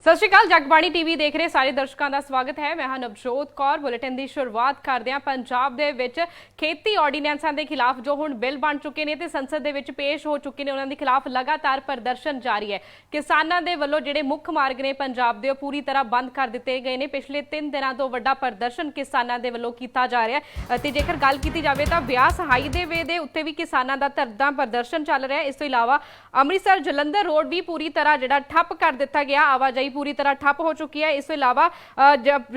ਸਤਿ ਸ਼੍ਰੀ ਅਕਾਲ। ਜਗਬਾਣੀ ਟੀਵੀ ਦੇਖ ਰਹੇ ਸਾਰੇ ਦਰਸ਼ਕਾਂ ਦਾ ਸਵਾਗਤ ਹੈ। ਮੈਂ ਹਾਂ ਨਵਜੋਤ ਕੌਰ। ਬੁਲੇਟਿਨ ਦੀ ਸ਼ੁਰੂਆਤ ਕਰਦੇ ਹਾਂ। ਪੰਜਾਬ ਦੇ ਵਿੱਚ ਖੇਤੀ ਆਰਡੀਨੈਂਸਾਂ ਦੇ ਖਿਲਾਫ ਜੋ ਹੁਣ ਬਿੱਲ ਬਣ ਚੁੱਕੇ ਨੇ ਤੇ ਸੰਸਦ ਦੇ ਵਿੱਚ ਪੇਸ਼ ਹੋ ਚੁੱਕੇ ਨੇ, ਉਹਨਾਂ ਦੇ ਖਿਲਾਫ ਲਗਾਤਾਰ ਪ੍ਰਦਰਸ਼ਨ ਜਾਰੀ ਹੈ। ਕਿਸਾਨਾਂ ਦੇ ਵੱਲੋਂ ਜਿਹੜੇ ਮੁੱਖ ਮਾਰਗ ਨੇ ਪੰਜਾਬ ਦੇ, ਉਹ ਪੂਰੀ ਤਰ੍ਹਾਂ ਬੰਦ ਕਰ ਦਿੱਤੇ ਗਏ ਨੇ। ਪਿਛਲੇ 3 ਦਿਨਾਂ ਤੋਂ ਵੱਡਾ ਪ੍ਰਦਰਸ਼ਨ ਕਿਸਾਨਾਂ ਦੇ ਵੱਲੋਂ ਕੀਤਾ ਜਾ ਰਿਹਾ ਹੈ ਤੇ ਜੇਕਰ ਗੱਲ ਕੀਤੀ ਜਾਵੇ ਤਾਂ ਬਿਆਸ ਹਾਈਵੇ ਦੇ ਉੱਤੇ ਵੀ ਕਿਸਾਨਾਂ ਦਾ ਧਰਨਾ ਪ੍ਰਦਰਸ਼ਨ ਚੱਲ ਰਿਹਾ ਹੈ। ਇਸ ਤੋਂ ਇਲਾਵਾ ਅੰਮ੍ਰਿਤਸਰ ਜਲੰਧਰ ਰੋਡ ਵੀ ਪੂਰੀ ਤਰ੍ਹਾਂ ਜਿਹੜਾ ਠੱਪ ਕਰ ਦਿੱਤਾ ਗਿਆ। ਆਵਾਜਾਈ पूरी तरह ठप हो चुकी है। इस अलावा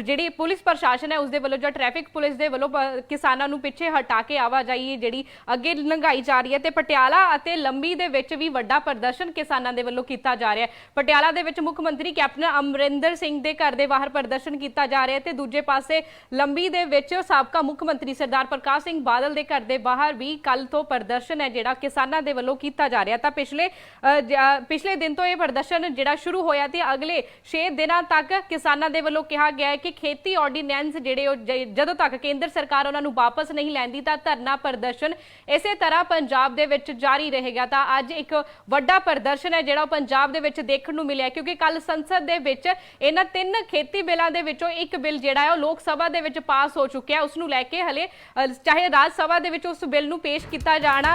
जी पुलिस प्रशासन है उसके वालों, जो ट्रैफिक पुलिस के वालों किसानों को पिछे हटा के आवाजाई जी अगे लंघाई जा रही है। तो पटियाला और लंबी के भी वड्डा प्रदर्शन किसानों के वालों किया जा रहा है। पटियाला के मुख्य मंत्री कैप्टन अमरिंदर सिंह के घर के बाहर प्रदर्शन किया जा रहा है। तो दूजे पासे लंबी के साबका मुख्य मंत्री सरदार प्रकाश सिंह बादल के घर के बाहर भी कल तो प्रदर्शन है जोड़ा किसानों के वालों किया जा रहा है। तो पिछले दिन तो यह प्रदर्शन जोड़ा शुरू होया ते अगले 6 दिनों तक किसानों के वालों कहा गया है कि खेती ऑर्डीनेंस जिहड़े जदों तक केंद्र सरकार उन्होंने वापस नहीं लैंदी तां धरना प्रदर्शन इसे तरह पंजाब दे विच जारी रहेगा। तां अज एक वड्डा प्रदर्शन है जिहड़ा पंजाब दे विच देखण नूं मिलिआ, क्योंकि कल संसद दे विच इन्हां 3 खेती बिलां दे विचों एक बिल जिहड़ा है लोक सभा दे विच पास हो चुकिआ। उस नूं लैके हले चाहे राज सभा दे विच उस बिल नूं पेश किया जाना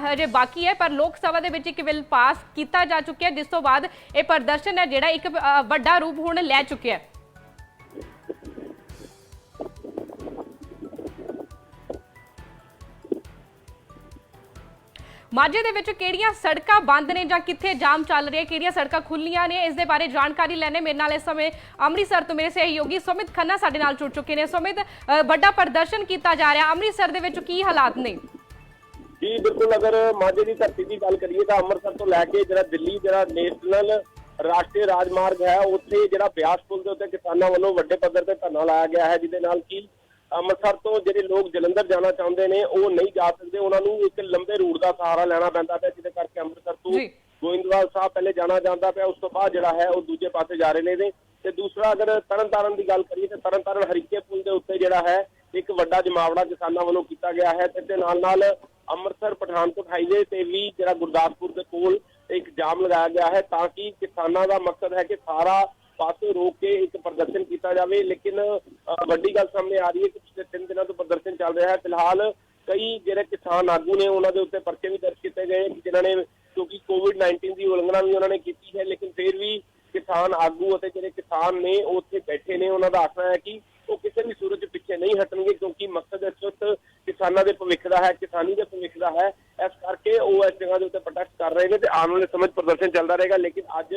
हजे बाकी है, पर लोक सभा दे विच एक बिल पास किया जा चुकिआ, जिस तों बाद यह प्रदर्शन है जिहड़ा एक ਵੱਡਾ ਰੂਪ ਹੁਣ ਲੈ ਚੁੱਕਿਆ ਹੈ। ਮਾਝੇ ਦੇ ਵਿੱਚ ਕਿਹੜੀਆਂ ਸੜਕਾਂ ਬੰਦ ਨੇ ਜਾਂ ਕਿੱਥੇ ਜਾਮ ਚੱਲ ਰਿਹਾ, ਕਿਹੜੀਆਂ ਸੜਕਾਂ ਖੁੱਲੀਆਂ ਨੇ, ਇਸ ਦੇ ਬਾਰੇ ਜਾਣਕਾਰੀ ਲੈਣੇ ਮੇਰੇ ਨਾਲ ਇਸ ਸਮੇਂ ਅੰਮ੍ਰਿਤਸਰ ਤੋਂ ਮੇਰੇ ਸਹਿਯੋਗੀ ਸੁਮਿਤ ਖੰਨਾ ਸਾਡੇ ਨਾਲ ਜੁੜ ਚੁੱਕੇ ਨੇ। ਸੁਮਿਤ, ਵੱਡਾ ਪ੍ਰਦਰਸ਼ਨ ਕੀਤਾ ਜਾ ਰਿਹਾ ਅੰਮ੍ਰਿਤਸਰ ਦੇ ਵਿੱਚ, ਕੀ ਹਾਲਾਤ ਨੇ? ਜੀ ਬਿਲकुल, अगर माझे की धरती की गल करिए तो अमृतसर तो लैके जरा दिल्ली जरा नेशनल राष्ट्रीय राजमार्ग है उत्थे जरा ब्यास पुल के उत्ते किसानों वालों वड्डे पद्धर ते धरना लाया गया है, जिहदे नाल कि अमृतसर तो जिहड़े लोग जलंधर जाना चाहते हैं वो नहीं जा सकते, उन्होंने एक लंबे रूट का सहारा लेना पैंदा है, जिहदे करके अमृतसर तो गोइंदवाल साहब पहले जाना जाता पाया, उस तो बाद जिहड़ा है वो दूजे पासे जा रहे ने। ते दूसरा अगर तरन तारण की गल करिए तो तरन तारण हरीके पुल के उत्ते जिहड़ा है एक वड्डा जमावड़ा किसानों वालों किया गया है। ते नाल अमृतसर पठानकोट हाईवे से भी जरा गुरदासपुर के कोल एक जाम लगाया गया है, ताकि किसानों का मकसद है कि सारा पासे रोक के एक प्रदर्शन किया जाए। लेकिन वड्डी गल सामने आ रही है कि पिछले 3 दिनों तो प्रदर्शन चल रहा है। फिलहाल कई जो किसान आगू ने उन्होंने उत्ते पर्चे भी दर्ज किए गए जिन्होंने, क्योंकि कोविड-19 की उलंघना भी उन्होंने की है, लेकिन फिर भी किसान आगू और जो किसान ने उत्थे बैठे ने, उन्होंने आखना है कि वो किसी भी सूरत पिछे नहीं हटणगे, क्योंकि मकसद इस वक्त किसानों के भविख का है, किसानी के भविख का है। इस करके वो इस जगह के उत्ते प्रोटेस्ट कर रहे हैं तो आने वाले समय प्रदर्शन चलता रहेगा। लेकिन अज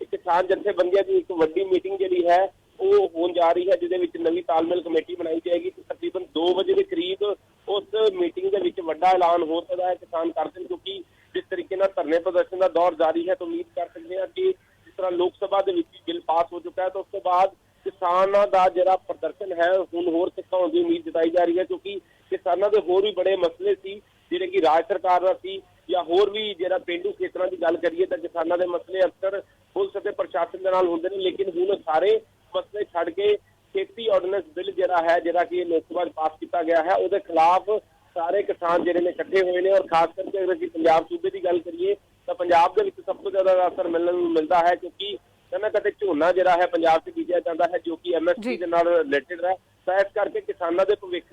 किसान जथेबंदियों की एक वड्डी मीटिंग जी है वो होने जा रही है, जिहदे नवी तालमेल कमेटी बनाई जाएगी। तकरीबन 2 बजे के करीब उस मीटिंग के विच वड्डा ऐलान हो सकता है किसान करते हैं, क्योंकि जिस तरीके से धरने प्रदर्शन का दौर जारी है तो उम्मीद कर सकते हैं कि जिस तरह लोकसभा के बिल पास हो चुका है तो उसके बाद किसानों का जिहड़ा प्रदर्शन है हुण होर तिखा होने की उम्मीद जताई जा रही है, क्योंकि किसानों के होर भी बड़े मसले सी जिहड़े कि राज सरकार दा सी या होर भी जिहड़ा पेंडू खेतरां की गल करिए तो किसानों के मसले अक्सर पुलिस ते प्रशासन दे नाल हुंदे ने। लेकिन हुण सारे मसले छड्ड के खेती ऑर्डीनेंस बिल जिहड़ा है जिहड़ा कि लोकसभा पास किया गया है उसके खिलाफ सारे किसान जिहड़े ने इकट्ठे हुए हैं। और खास करके अगर असीं पंजाब सूबे की गल करिए तो पंजाब दे विच सब तो ज़्यादा असर मिलता है, क्योंकि कदे झोना जिहड़ा है पंजाब से बीजा जाता है जो कि MSP के नाल रिलेटेड है। तो इस करके किसानों के भविख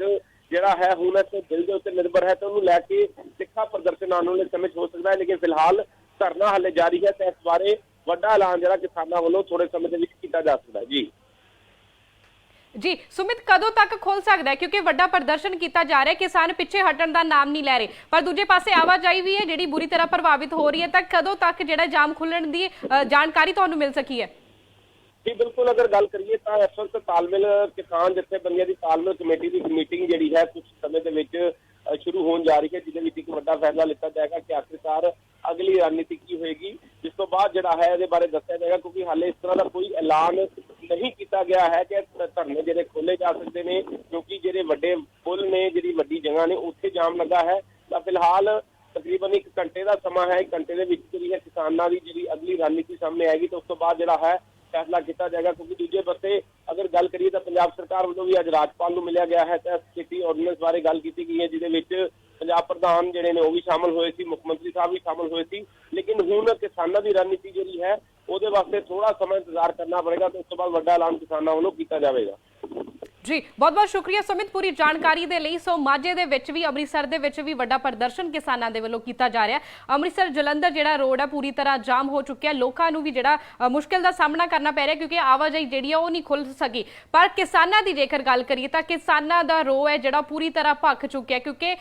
जिहड़ा है हुण इस बिल के उत्ते निर्भर है, तो उन्होंने लैके तिखा प्रदर्शन आने वाले समय हो सकता है। लेकिन फिलहाल धरना हाले जारी है, तो इस बारे वड्डा ऐलान जिहड़ा किसानों वालों थोड़े समय के विच कीता जा सकता है। जी सुमित, कदों तक खुल सकता है, क्योंकि वड्डा प्रदर्शन किया जा रहा है, किसान पिछे हटण का नाम नहीं लै रहे, पर दूजे पासे आवाजाई भी है जिहड़ी बुरी तरह प्रभावित हो रही है। तो कदों तक जिहड़ा जाम खुलण की जानकारी तुहानूं मिल सकी है? जी बिल्कुल, अगर गल करिए तो इस वक्त तालमेल किसान जथेबंदियों की तालमेल कमेटी की मीटिंग जी है कुछ समय के शुरू होने जा रही है, जिहदे एक वड्डा फैसला लिया जाएगा कि आखिरकार अगली रणनीति की होएगी, जिस तो बाद जिहड़ा है इहदे बारे दस्सिया जाएगा। क्योंकि हाले इस तरह का कोई ऐलान नहीं किया गया है कि धरने जिहड़े खोले जा सकते हैं, क्योंकि जिहड़े वड्डे पुल ने जिहड़ी वड्डी जगह ने उत्थे जाम लगा है। तो फिलहाल तकरीबन 1 घंटे का समा है, 1 घंटे के विच जिहड़ी है किसानां दी जिहड़ी अगली रणनीति सामने आएगी तो उस तो बाद जिहड़ा है फैसला किया जाएगा। क्योंकि दूजे पासे अगर गल करिए तो पंजाब सरकार वालों भी अज राज्यपाल को मिलिया गया है, तो खेती ऑर्डीनेंस बारे गल की गई है, जिहदे पंजाब प्रधान जिहड़े ने वो भी शामिल हुए सी, मुख्यमंत्री साहब भी शामिल हुए सी। लेकिन हुण किसानों की रणनीति जिहड़ी है ਉਹਦੇ ਵਾਸਤੇ ਥੋੜਾ ਸਮਾਂ ਇੰਤਜ਼ਾਰ ਕਰਨਾ ਪੜੇਗਾ ਤੇ ਉਸ ਤੋਂ ਬਾਅਦ ਵੱਡਾ ਐਲਾਨ ਕਿਸਾਨਾਂ ਵੱਲੋਂ ਕੀਤਾ ਜਾਵੇਗਾ। ਜੀ ਬਹੁਤ ਬਹੁਤ ਸ਼ੁਕਰੀਆ ਸੁਮਿਤ ਪੂਰੀ ਜਾਣਕਾਰੀ ਦੇ ਲਈ। ਸੋ ਮਾਝੇ ਦੇ ਵਿੱਚ ਵੀ ਅੰਮ੍ਰਿਤਸਰ ਦੇ ਵਿੱਚ ਵੀ ਵੱਡਾ ਪ੍ਰਦਰਸ਼ਨ ਕਿਸਾਨਾਂ ਦੇ ਵੱਲੋਂ ਕੀਤਾ ਜਾ ਰਿਹਾ। ਅੰਮ੍ਰਿਤਸਰ ਜਲੰਧਰ ਜਿਹੜਾ ਰੋਡ ਹੈ ਪੂਰੀ ਤਰ੍ਹਾਂ ਜਾਮ ਹੋ ਚੁੱਕਿਆ। ਲੋਕਾਂ ਨੂੰ ਵੀ ਜਿਹੜਾ ਮੁਸ਼ਕਿਲ ਦਾ ਸਾਹਮਣਾ ਕਰਨਾ ਪੈ ਰਿਹਾ ਕਿਉਂਕਿ ਆਵਾਜਾਈ ਜਿਹੜੀ ਆ ਉਹ ਨਹੀਂ ਖੁੱਲ ਸਕੀ। ਪਰ ਕਿਸਾਨਾਂ ਦੀ ਜੇਕਰ ਗੱਲ ਕਰੀਏ ਤਾਂ ਕਿਸਾਨਾਂ ਦਾ ਰੋਹ ਹੈ ਜਿਹੜਾ ਪੂਰੀ ਤਰ੍ਹਾਂ ਭੱਖ ਚੁੱਕਿਆ ਕਿਉਂਕਿ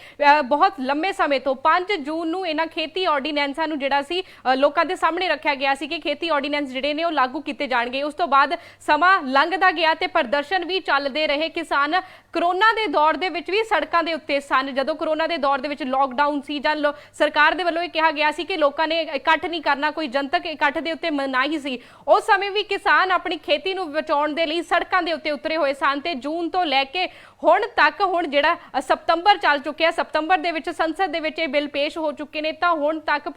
ਬਹੁਤ ਲੰਮੇ ਸਮੇਂ ਤੋਂ 5 ਜੂਨ ਨੂੰ ਇਹਨਾਂ ਖੇਤੀ ਆਰਡੀਨੈਂਸਾਂ ਨੂੰ ਜਿਹੜਾ ਸੀ ਲੋਕਾਂ ਦੇ ਸਾਹਮਣੇ ਰੱਖਿਆ ਗਿਆ ਸੀ ਕਿ ਖੇਤੀ ਆਰਡੀਨੈਂਸ ਜਿਹੜੇ ਨੇ ਉਹ ਲਾਗੂ ਕੀਤੇ ਜਾਣਗੇ। ਉਸ ਤੋਂ ਬਾਅਦ ਸਮਾਂ ਲੰਘਦਾ ਗਿਆ ਤੇ ਪ੍ਰਦਰਸ਼ਨ ਵੀ ਚੱਲਦੇ ਰਹੇ। ਕਿਸਾਨ ਕਰੋਨਾ ਦੇ ਦੌਰ ਦੇ ਵਿੱਚ ਵੀ ਸੜਕਾਂ ਦੇ ਉੱਤੇ ਸਨ। ਜਦੋਂ ਕਰੋਨਾ ਦੇ ਦੌਰ ਦੇ ਵਿੱਚ ਲੋਕਡਾਊਨ ਸੀ ਜਾਂ ਸਰਕਾਰ ਦੇ ਵੱਲੋਂ ਇਹ ਕਿਹਾ ਗਿਆ ਸੀ ਕਿ ਲੋਕਾਂ ਨੇ ਇਕੱਠ ਨਹੀਂ ਕਰਨਾ, ਕੋਈ ਜਨਤਕ ਇਕੱਠ ਦੇ ਉੱਤੇ ਮਨਾਹੀ ਸੀ, ਉਸ ਸਮੇਂ ਵੀ ਕਿਸਾਨ ਆਪਣੀ ਖੇਤੀ ਨੂੰ ਬਚਾਉਣ ਦੇ ਲਈ ਸੜਕਾਂ ਦੇ ਉੱਤੇ ਉਤਰੇ ਹੋਏ ਸਨ। ਤੇ ਜੂਨ ਤੋਂ ਲੈ ਕੇ ਹੁਣ ਤੱਕ ਹੁਣ ਜਿਹੜਾ ਸਤੰਬਰ ਚੱਲ ਚੁੱਕਿਆ, ਸਤੰਬਰ ਦੇ ਵਿੱਚ ਸੰਸਦ ਦੇ ਵਿੱਚ ਇਹ ਬਿੱਲ ਪੇਸ਼ ਹੋ ਚੁੱਕੇ ਨੇ ਤਾਂ ਹੁਣ ਤੱਕ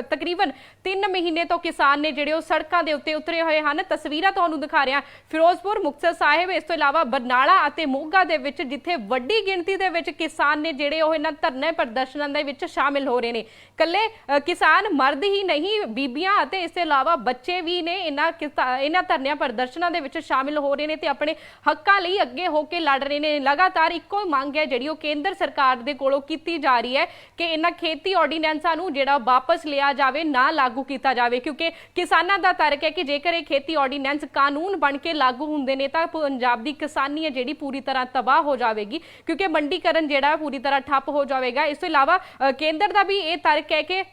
ਤਕਰੀਬਨ 3 ਮਹੀਨੇ ਤੋਂ ਕਿਸਾਨ ਨੇ ਜਿਹੜੇ ਉਹ ਸੜਕਾਂ ਦੇ ਉੱਤੇ ਉਤਰੇ ਹੋਏ ਹਨ। ਤਸਵੀਰਾਂ ਤੁਹਾਨੂੰ ਦਿਖਾ ਰਿਹਾ ਫਿਰੋਜ਼ਪੁਰ, ਮੁਕਤਸਰ ਸਾਹਿਬ, ਇਸ ਤੋਂ ਇਲਾਵਾ ਬਰਨਾਲਾ ਅਤੇ ਮੋਗਾ ਦੇ ਵਿੱਚ ਜਿੱਥੇ ਵੱਡੀ ਗਿਣਤੀ ਦੇ ਵਿੱਚ ਕਿਸਾਨ ਨੇ ਜਿਹੜੇ ਉਹ ਇਹਨਾਂ ਧਰਨੇ ਪ੍ਰਦਰਸ਼ਨਾਂ ਦੇ ਵਿੱਚ ਸ਼ਾਮਿਲ ਹੋ ਰਹੇ ਨੇ। ਕੱਲੇ ਕਿਸਾਨ ਮਰਦ ਹੀ ਨਹੀਂ, ਬੀਬੀਆਂ ਅਤੇ ਇਸ ਤੋਂ ਇਲਾਵਾ ਬੱਚੇ ਵੀ ਨੇ ਇਹਨਾਂ ਧਰਨਿਆਂ ਪ੍ਰਦਰਸ਼ਨਾਂ ਦੇ ਵਿੱਚ ਸ਼ਾਮਿਲ ਹੋ ਰਹੇ ਨੇ ਤੇ ਆਪਣੇ ਹੱਕਾਂ ਲਈ ਅੱਗੇ ਹੋ ਕੇ ਲੜ ਰਹੇ ਨੇ। ਲਗਾਤਾਰ ਇੱਕੋ ਮੰਗ ਹੈ ਜਿਹੜੀ ਉਹ ਕੇਂਦਰ ਸਰਕਾਰ ਦੇ ਕੋਲੋਂ ਕੀਤੀ ਜਾ ਰਹੀ ਹੈ ਕਿ ਇਹਨਾਂ ਖੇਤੀ ਆਰਡੀਨੈਂਸਾਂ ਨੂੰ ਜਿਹੜਾ ਵਾਪਸ ਲਿਆ ਜਾਵੇ, ਨਾ ਲਾਗੂ ਕੀਤਾ ਜਾਵੇ ਕਿਉਂਕਿ ਕਿਸਾਨਾਂ ਦਾ ਤਰਕ ਹੈ ਕਿ ਜੇਕਰ ਇਹ ਖੇਤੀ ਆਰਡੀਨੈਂਸ ਕਾਨੂੰਨ ਬਣ ਕੇ ਲਾਗੂ ਹੁੰਦੇ ਨੇ ਤਾਂ ਪੰਜਾਬ ਦੀ ਕਿਸਾਨੀ ਹੈ ਜਿਹੜੀ ਪੂਰੀ ਤਰ੍ਹਾਂ ਤਬਾਹ ਹੋ ਜਾਵੇਗੀ ਕਿਉਂਕਿ ਮੰਡੀਕਰਨ ਜਿਹੜਾ ਪੂਰੀ ਤਰ੍ਹਾਂ ਠੱਪ ਹੋ ਜਾਵੇਗਾ। ਇਸ ਤੋਂ ਇਲਾਵਾ ਕੇਂਦਰ ਦਾ ਵੀ ਇਹ ਤਰਕ ਹੈ ਕਿ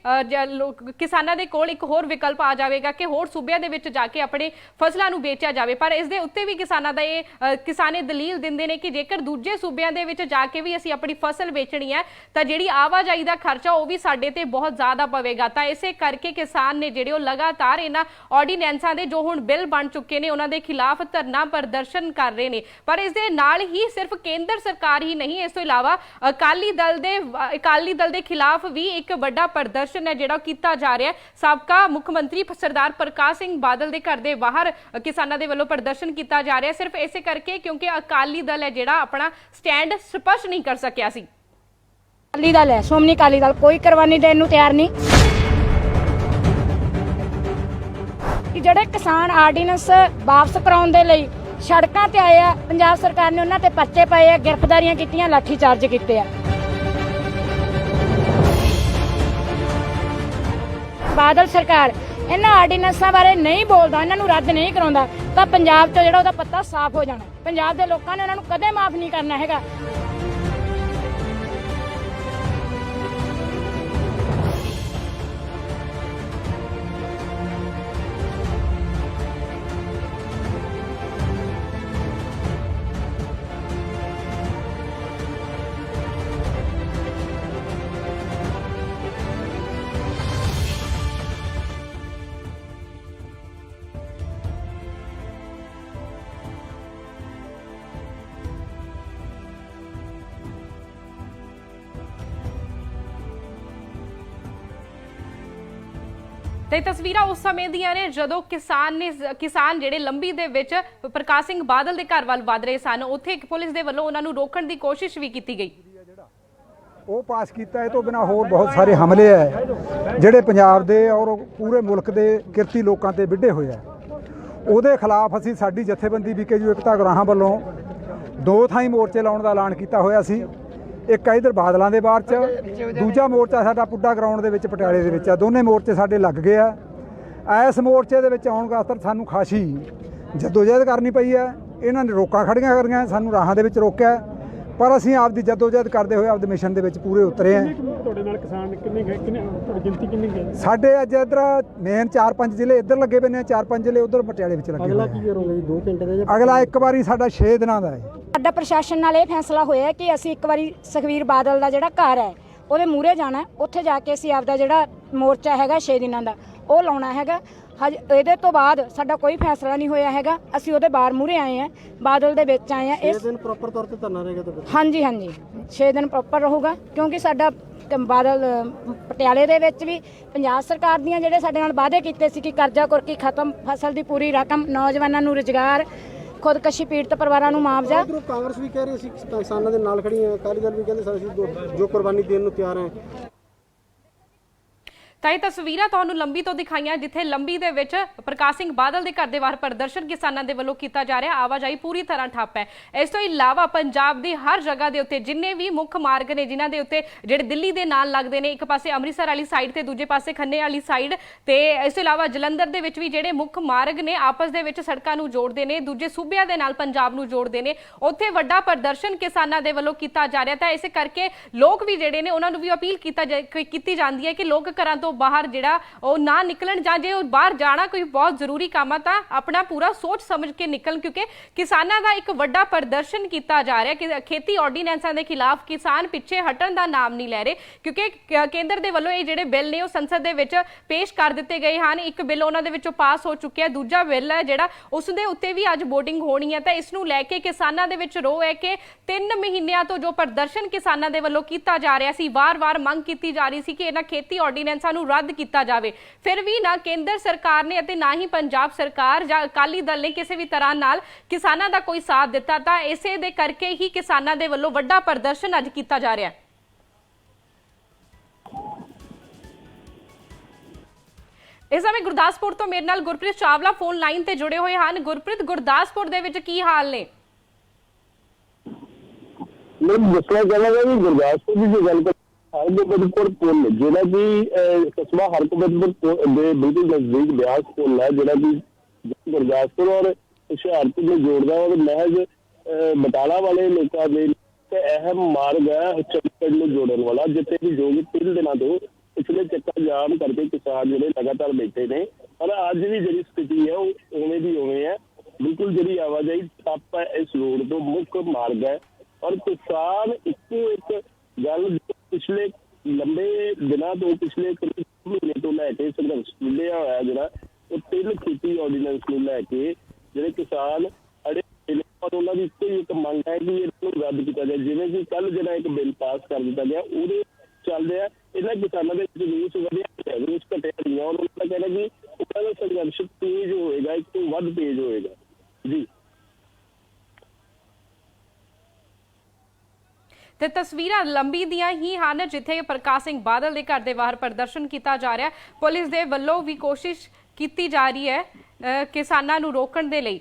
ਕਿਸਾਨਾਂ ਦੇ ਕੋਲ ਇੱਕ ਹੋਰ ਵਿਕਲਪ ਆ ਜਾਵੇਗਾ ਕਿ ਹੋਰ ਸੂਬਿਆਂ ਦੇ ਵਿੱਚ ਜਾ ਕੇ ਆਪਣੇ ਫਸਲਾਂ ਨੂੰ ਵੇਚਿਆ ਜਾਵੇ। ਪਰ ਇਸ ਦੇ ਉੱਤੇ ਵੀ ਕਿਸਾਨਾਂ ਦਾ ਇਹ ਕਿਸਾਨੇ ਦਲੀਲ ਦਿੰਦੇ ਨੇ ਕਿ ਜੇਕਰ ਦੂਜੇ ਸੂਬਿਆਂ ਦੇ ਵਿੱਚ ਜਾ ਕੇ ਵੀ ਅਸੀਂ ਆਪਣੀ ਫਸਲ ਵੇਚਣੀ ਹੈ ਤਾਂ ਜਿਹੜੀ ਆਵਾਜਾਈ ਦਾ ਖਰਚਾ ਉਹ ਵੀ ਸਾਡੇ ਤੇ ਬਹੁਤ ਜ਼ਿਆਦਾ ਪਵੇਗਾ। ਤਾਂ ਇਸੇ ਕਰਕੇ ਕਿਸਾਨ ਨੇ ਜਿਹੜੇ ਉਹ ਲਗਾਤਾਰ ਇਹਨਾਂ ਆਰਡੀਨੈਂਸਾਂ ਦੇ ਜੋ ਹੁਣ ਬਿੱਲ ਬਣ ਚੁੱਕੇ ਨੇ ਉਹਨਾਂ ਦੇ ਖਿਲਾਫ ਧਰਨਾ ਪ੍ਰਦਰਸ਼ਨ ਕਰ ਰਹੇ ਨੇ। ਪਰ ਇਸ ਦੇ ਨਾਲ ਹੀ ਸਿਰਫ ਕੇਂਦਰ ਸਰਕਾਰ ਹੀ ਨਹੀਂ, ਇਸ ਤੋਂ ਇਲਾਵਾ ਅਕਾਲੀ ਦਲ ਦੇ ਖਿਲਾਫ ਵੀ ਇੱਕ ਵੱਡਾ ਪ੍ਰਦਰਸ਼ਨ ਹੈ ਜਿਹੜਾ ਕੀਤਾ ਜਾ ਰਿਹਾ ਹੈ। ਸਾਬਕਾ ਮੁੱਖ ਮੰਤਰੀ ਸਰਦਾਰ ਪ੍ਰਕਾਸ਼ ਸਿੰਘ ਬਾਦਲ ਦੇ ਘਰ ਦੇ ਬਾਹਰ ਕਿਸਾਨਾਂ ਦੇ ਵੱਲੋਂ ਪ੍ਰਦਰਸ਼ਨ ਕੀਤਾ ਜਾ ਰਿਹਾ ਸਿਰਫ ਇਸੇ ਕਰਕੇ ਕਿਉਂਕਿ ਅਕਾਲੀ ਦਲ ਹੈ ਜਿਹੜਾ ਆਪਣਾ ਸਟੈਂਡ ਸਪਸ਼ਟ ਨਹੀਂ ਕਰ ਸਕਿਆ ਸੀ। ਅਕਾਲੀ ਦਲ ਹੈ, ਸ਼੍ਰੋਮਣੀ ਅਕਾਲੀ ਦਲ ਕੋਈ ਕੁਰਬਾਨੀ ਦੇਣ ਨੂੰ ਤਿਆਰ ਨਹੀਂ। ਕਿ ਜਿਹੜੇ ਕਿਸਾਨ ਆਰਡੀਨੈਂਸ ਵਾਪਸ ਕਰਾਉਣ ਦੇ ਲਈ ਸੜਕਾਂ ਤੇ ਆਏ ਆ, ਪੰਜਾਬ ਸਰਕਾਰ ਨੇ ਉਹਨਾਂ ਤੇ ਪਰਚੇ ਪਾਏ ਆ, ਗ੍ਰਿਫਤਾਰੀਆਂ ਕੀਤੀਆਂ, ਲਾਠੀ ਚਾਰਜ ਕੀਤੇ ਆ। ਬਾਦਲ ਸਰਕਾਰ ਇਹਨਾਂ ਆਰਡੀਨੈਂਸਾਂ ਬਾਰੇ ਨਹੀਂ ਬੋਲਦਾ, ਇਹਨਾਂ ਨੂੰ ਰੱਦ ਨਹੀਂ ਕਰਾਉਂਦਾ ਤਾਂ ਪੰਜਾਬ 'ਚ ਜਿਹੜਾ ਉਹਦਾ ਪੱਤਾ ਸਾਫ਼ ਹੋ ਜਾਣਾ। ਪੰਜਾਬ ਦੇ ਲੋਕਾਂ ਨੇ ਉਹਨਾਂ ਨੂੰ ਕਦੇ ਮਾਫ਼ ਨਹੀਂ ਕਰਨਾ ਹੈਗਾ। ਤੇ ਤਸਵੀਰਾਂ ਉਸ ਸਮੇਂ ਦੀਆਂ ਨੇ ਜਦੋਂ ਕਿਸਾਨ ਜਿਹੜੇ ਲੰਬੀ ਦੇ ਵਿੱਚ ਪ੍ਰਕਾਸ਼ ਸਿੰਘ ਬਾਦਲ ਦੇ ਘਰ ਵੱਲ ਵਧ ਰਹੇ ਸਨ। ਉੱਥੇ ਪੁਲਿਸ ਦੇ ਵੱਲੋਂ ਉਹਨਾਂ ਨੂੰ ਰੋਕਣ ਦੀ ਕੋਸ਼ਿਸ਼ ਵੀ ਕੀਤੀ ਗਈ। ਉਹ ਪਾਸ ਕੀਤਾ। ਇਹ ਤੋਂ ਬਿਨਾਂ ਹੋਰ ਬਹੁਤ ਸਾਰੇ ਹਮਲੇ ਹੈ ਜਿਹੜੇ ਪੰਜਾਬ ਦੇ ਔਰ ਪੂਰੇ ਮੁਲਕ ਦੇ ਕਿਰਤੀ ਲੋਕਾਂ ਤੇ ਵਿੱਢੇ ਹੋਏ ਆ। ਉਹਦੇ ਖਿਲਾਫ ਅਸੀਂ ਸਾਡੀ ਜਥੇਬੰਦੀ ਬੀਕੇਯੂ ਏਕਤਾ ਗੁਰਾਹਾਂ ਵੱਲੋਂ 2 ਥਾਈਂ ਮੋਰਚੇ ਲਾਉਣ ਦਾ ਐਲਾਨ ਕੀਤਾ ਹੋਇਆ ਸੀ। ਇੱਕ ਇਧਰ ਬਾਦਲਾਂ ਦੇ ਬਾਹਰ 'ਚ, ਦੂਜਾ ਮੋਰਚਾ ਸਾਡਾ ਪੁੱਡਾ ਗਰਾਊਂਡ ਦੇ ਵਿੱਚ ਪਟਿਆਲੇ ਦੇ ਵਿੱਚ ਆ। ਦੋਨੇ ਮੋਰਚੇ ਸਾਡੇ ਲੱਗ ਗਏ ਆ। ਇਸ ਮੋਰਚੇ ਦੇ ਵਿੱਚ ਆਉਣ ਵਾਸਤੇ ਸਾਨੂੰ ਖਾਸੀ ਜਦੋਜਹਿਦ ਕਰਨੀ ਪਈ ਹੈ। ਇਹਨਾਂ ਨੇ ਰੋਕਾਂ ਖੜੀਆਂ ਕਰੀਆਂ, ਸਾਨੂੰ ਰਾਹਾਂ ਦੇ ਵਿੱਚ ਰੋਕਿਆ, ਪਰ ਅਸੀਂ ਆਪਦੀ ਜਦੋਜਹਿਦ ਕਰਦੇ ਹੋਏ ਆਪਦੇ ਮਿਸ਼ਨ ਦੇ ਵਿੱਚ ਪੂਰੇ ਉਤਰੇ ਹਾਂ। ਤੁਹਾਡੇ ਨਾਲ ਕਿਸਾਨ ਕਿੰਨੀ ਗਿਣਤੀ ਕਿੰਨੀ ਹੈ? ਸਾਡੇ ਅੱਜ ਇੱਧਰ ਮੇਨ 4-5 ਜ਼ਿਲ੍ਹੇ ਇੱਧਰ ਲੱਗੇ ਪਏ ਨੇ, 4-5 ਜ਼ਿਲ੍ਹੇ ਉੱਧਰ ਪਟਿਆਲੇ ਵਿੱਚ ਲੱਗੇ। ਅਗਲਾ ਕੀ ਕਰੋਗੇ ਜੀ? 2 ਘੰਟੇ ਦਾ? ਅਗਲਾ ਇੱਕ ਵਾਰੀ ਸਾਡਾ 6 ਦਿਨਾਂ ਦਾ ਹੈ। ਸਾਡਾ ਪ੍ਰਸ਼ਾਸਨ ਨਾਲ ਇਹ ਫੈਸਲਾ ਹੋਇਆ ਕਿ ਅਸੀਂ ਇੱਕ ਵਾਰੀ ਸੁਖਬੀਰ ਬਾਦਲ ਦਾ ਜਿਹੜਾ ਘਰ ਹੈ ਉਹਦੇ ਮੂਹਰੇ ਜਾਣਾ, ਉੱਥੇ ਜਾ ਕੇ ਅਸੀਂ ਆਪਦਾ ਜਿਹੜਾ ਮੋਰਚਾ ਹੈਗਾ 6 ਦਿਨਾਂ ਦਾ ਉਹ ਲਾਉਣਾ ਹੈਗਾ। ਹਜੇ ਇਹਦੇ ਤੋਂ ਬਾਅਦ ਸਾਡਾ ਕੋਈ ਫੈਸਲਾ ਨਹੀਂ ਹੋਇਆ ਹੈਗਾ। ਅਸੀਂ ਉਹਦੇ ਬਾਹਰ ਮੂਹਰੇ ਆਏ ਆ, ਬਾਦਲ ਦੇ ਵਿੱਚ ਆਏ ਆ। ਇਸ ਦਿਨ ਪ੍ਰੋਪਰ ਤੌਰ ਤੇ ਧਰਨਾ ਰਹੇਗਾ? ਹਾਂਜੀ 6 ਦਿਨ ਪ੍ਰੋਪਰ ਰਹੂਗਾ ਕਿਉਂਕਿ ਸਾਡਾ ਬਾਦਲ ਪਟਿਆਲੇ ਦੇ ਵਿੱਚ ਵੀ ਪੰਜਾਬ ਸਰਕਾਰ ਦੀਆਂ ਜਿਹੜੇ ਸਾਡੇ ਨਾਲ ਵਾਅਦੇ ਕੀਤੇ ਸੀ ਕਿ ਕਰਜ਼ਾ ਕੁਰਕੀ ਖਤਮ, ਫਸਲ ਦੀ ਪੂਰੀ ਰਕਮ, ਨੌਜਵਾਨਾਂ ਨੂੰ ਰੁਜ਼ਗਾਰ, ਖੁਦਕਸ਼ੀ ਪੀੜਤ ਪਰਿਵਾਰਾਂ ਨੂੰ ਮੁਆਵਜ਼ਾ। ਕਾਂਗਰਸ ਵੀ ਕਹਿ ਰਹੀ ਸੀ ਕਿਸਾਨਾਂ ਦੇ ਨਾਲ ਖੜੀ ਹੈ, ਅਕਾਲੀ ਦਲ ਵੀ ਕਹਿੰਦੇ ਅਸੀਂ ਜੋ ਕੁਰਬਾਨੀ ਦੇਣ ਨੂੰ ਤਿਆਰ ਹੈ। ਤਾਂ ਇਹ ਤਸਵੀਰਾਂ ਤੁਹਾਨੂੰ ਲੰਬੀ ਤੋਂ ਦਿਖਾਈਆਂ, ਜਿੱਥੇ ਲੰਬੀ ਦੇ ਵਿੱਚ ਪ੍ਰਕਾਸ਼ ਸਿੰਘ ਬਾਦਲ ਦੇ ਘਰ ਦੇ ਬਾਹਰ ਪ੍ਰਦਰਸ਼ਨ ਕਿਸਾਨਾਂ ਦੇ ਵੱਲੋਂ ਕੀਤਾ ਜਾ ਰਿਹਾ। ਆਵਾਜਾਈ ਪੂਰੀ ਤਰ੍ਹਾਂ ਠੱਪ ਹੈ। ਇਸ ਤੋਂ ਇਲਾਵਾ ਪੰਜਾਬ ਦੀ ਹਰ ਜਗ੍ਹਾ ਦੇ ਉੱਤੇ ਜਿੰਨੇ ਵੀ ਮੁੱਖ ਮਾਰਗ ਨੇ, ਜਿਨ੍ਹਾਂ ਦੇ ਉੱਤੇ ਜਿਹੜੇ ਦਿੱਲੀ ਦੇ ਨਾਲ ਲੱਗਦੇ ਨੇ, ਇੱਕ ਪਾਸੇ ਅੰਮ੍ਰਿਤਸਰ ਵਾਲੀ ਸਾਈਡ ਤੇ ਦੂਜੇ ਪਾਸੇ ਖੰਨੇ ਵਾਲੀ ਸਾਈਡ, ਤੇ ਇਸ ਤੋਂ ਇਲਾਵਾ ਜਲੰਧਰ ਦੇ ਵਿੱਚ ਵੀ ਜਿਹੜੇ ਮੁੱਖ ਮਾਰਗ ਨੇ ਆਪਸ ਦੇ ਵਿੱਚ ਸੜਕਾਂ ਨੂੰ ਜੋੜਦੇ ਨੇ, ਦੂਜੇ ਸੂਬਿਆਂ ਦੇ ਨਾਲ ਪੰਜਾਬ ਨੂੰ ਜੋੜਦੇ ਨੇ, ਉੱਥੇ ਵੱਡਾ ਪ੍ਰਦਰਸ਼ਨ ਕਿਸਾਨਾਂ ਦੇ ਵੱਲੋਂ ਕੀਤਾ ਜਾ ਰਿਹਾ। ਤਾਂ ਇਸੇ ਕਰਕੇ ਲੋਕ ਵੀ ਜਿਹੜੇ ਨੇ ਉਹਨਾਂ ਨੂੰ ਵੀ ਅਪੀਲ ਕੀਤੀ ਜਾਂਦੀ ਹੈ ਕਿ ਲੋਕ ਘਰਾਂ ਤੋਂ ਬਾਹਰ ਜਿਹੜਾ ਉਹ ਨਾ ਨਿਕਲਣ, ਜਾਂ ਜੇ ਉਹ ਬਾਹਰ ਜਾਣਾ ਕੋਈ ਬਹੁਤ ਜ਼ਰੂਰੀ ਕੰਮ ਆ ਤਾਂ ਆਪਣਾ ਪੂਰਾ ਸੋਚ ਸਮਝ ਕੇ ਨਿਕਲਣ, ਕਿਉਂਕਿ ਕਿਸਾਨਾਂ ਦਾ ਇੱਕ ਵੱਡਾ ਪ੍ਰਦਰਸ਼ਨ ਕੀਤਾ ਜਾ ਰਿਹਾ ਕਿ ਖੇਤੀ ਆਰਡੀਨੈਂਸਾਂ ਦੇ ਖਿਲਾਫ ਕਿਸਾਨ ਪਿੱਛੇ ਹਟਣ ਦਾ ਨਾਮ ਨਹੀਂ ਲੈ ਰਹੇ, ਕਿਉਂਕਿ ਕੇਂਦਰ ਦੇ ਵੱਲੋਂ ਇਹ ਜਿਹੜੇ ਬਿੱਲ ਨੇ ਉਹ ਸੰਸਦ ਦੇ ਵਿੱਚ ਪੇਸ਼ ਕਰ ਦਿੱਤੇ ਗਏ ਹਨ। ਇੱਕ ਬਿੱਲ ਉਹਨਾਂ ਦੇ ਵਿੱਚੋਂ ਪਾਸ ਹੋ ਚੁੱਕਿਆ, ਦੂਜਾ ਬਿੱਲ ਹੈ ਜਿਹੜਾ ਉਸ ਦੇ ਉੱਤੇ ਵੀ ਅੱਜ VOTING ਹੋਣੀ ਹੈ। ਤਾਂ ਇਸ ਨੂੰ ਲੈ ਕੇ ਕਿਸਾਨਾਂ ਦੇ ਵਿੱਚ ਰੋਹ ਹੈ ਕਿ 3 ਮਹੀਨਿਆਂ ਤੋਂ ਜੋ ਪ੍ਰਦਰਸ਼ਨ ਕਿਸਾਨਾਂ ਦੇ ਵੱਲੋਂ ਕੀਤਾ ਜਾ ਰਿਹਾ ਸੀ, ਵਾਰ-ਵਾਰ ਮੰਗ ਕੀਤੀ ਜਾ ਰਹੀ ਸੀ ਕਿ ਇਹਨਾਂ ਖੇਤੀ ਆਰਡੀਨੈਂਸਾਂ ਨੂੰ ਰੱਦ ਕੀਤਾ ਜਾਵੇ, ਫਿਰ ਵੀ ਨਾ ਕੇਂਦਰ ਸਰਕਾਰ ਨੇ ਅਤੇ ਨਾ ਹੀ ਪੰਜਾਬ ਸਰਕਾਰ ਜਾਂ ਅਕਾਲੀ ਦਲ ਨੇ ਕਿਸੇ ਵੀ ਤਰ੍ਹਾਂ ਨਾਲ ਕਿਸਾਨਾਂ ਦਾ ਕੋਈ ਸਾਥ ਦਿੱਤਾ। ਤਾਂ ਇਸੇ ਦੇ ਕਰਕੇ ਹੀ ਕਿਸਾਨਾਂ ਦੇ ਵੱਲੋਂ ਵੱਡਾ ਪ੍ਰਦਰਸ਼ਨ ਅੱਜ ਕੀਤਾ ਜਾ ਰਿਹਾ ਹੈ। ਇਸ ਸਮੇਂ ਗੁਰਦਾਸਪੁਰ ਤੋਂ ਮੇਰੇ ਨਾਲ ਗੁਰਪ੍ਰੀਤ ਚਾਵਲਾ ਫੋਨ ਲਾਈਨ ਤੇ ਜੁੜੇ ਹੋਏ ਹਨ। ਗੁਰਪ੍ਰੀਤ, ਗੁਰਦਾਸਪੁਰ ਦੇ ਵਿੱਚ ਕੀ ਹਾਲ ਨੇ? मैं दूसरा चाहूंगा कि गुरदासपुर की जो गल कर हरगोबिंदपुर पुल जोड़ा कि कस्बा हरगोबिंदपुर के बिल्कुल नजदीक ब्यास पुल है, जोड़ा कि गुरदासपुर और हुशियारपुर में जोड़ता और महज बटाला वाले लोगों के अहम मार्ग है चंडीगढ़ में जोड़ने वाला, जिथे कि जो कि 3 दिनों तो पिछले चक्कर जाम करके किसान जो लगातार बैठे ने और अज भी जी स्थिति है उवें दी उवें है। बिल्कुल जी आवाजाही ठप है इस रोड तो मुख्य मार्ग है और किसान एक गल पिछले लंबे दिनों तो पिछले महीने तो लैके संघर्ष मिलिया होया जोड़ा वो 3 खेती ऑर्डीनेंस को लैके जो किसान अड़े और उन्होंने एक मंग है कि इन्होंने रद्द किया जाए। जिवें कि कल जो एक बिल पास कर दिया गया वो चल रहा इन्होंने किसानों के रोस वधिया रोस घटिया नहीं और उन्होंने कहना कि उन्होंने संघर्ष तेज होएगा, एक तो वध तेज होएगा। जी ਤੇ ਤਸਵੀਰਾਂ ਲੰਬੀ ਦੀਆਂ ਹੀ ਹਨ, ਜਿੱਥੇ ਪ੍ਰਕਾਸ਼ ਸਿੰਘ ਬਾਦਲ ਦੇ ਘਰ ਦੇ ਬਾਹਰ ਪ੍ਰਦਰਸ਼ਨ ਕੀਤਾ ਜਾ ਰਿਹਾ। ਪੁਲਿਸ ਦੇ ਵੱਲੋਂ ਵੀ ਕੋਸ਼ਿਸ਼ ਕੀਤੀ ਜਾ ਰਹੀ ਹੈ ਕਿਸਾਨਾਂ ਨੂੰ ਰੋਕਣ ਦੇ ਲਈ।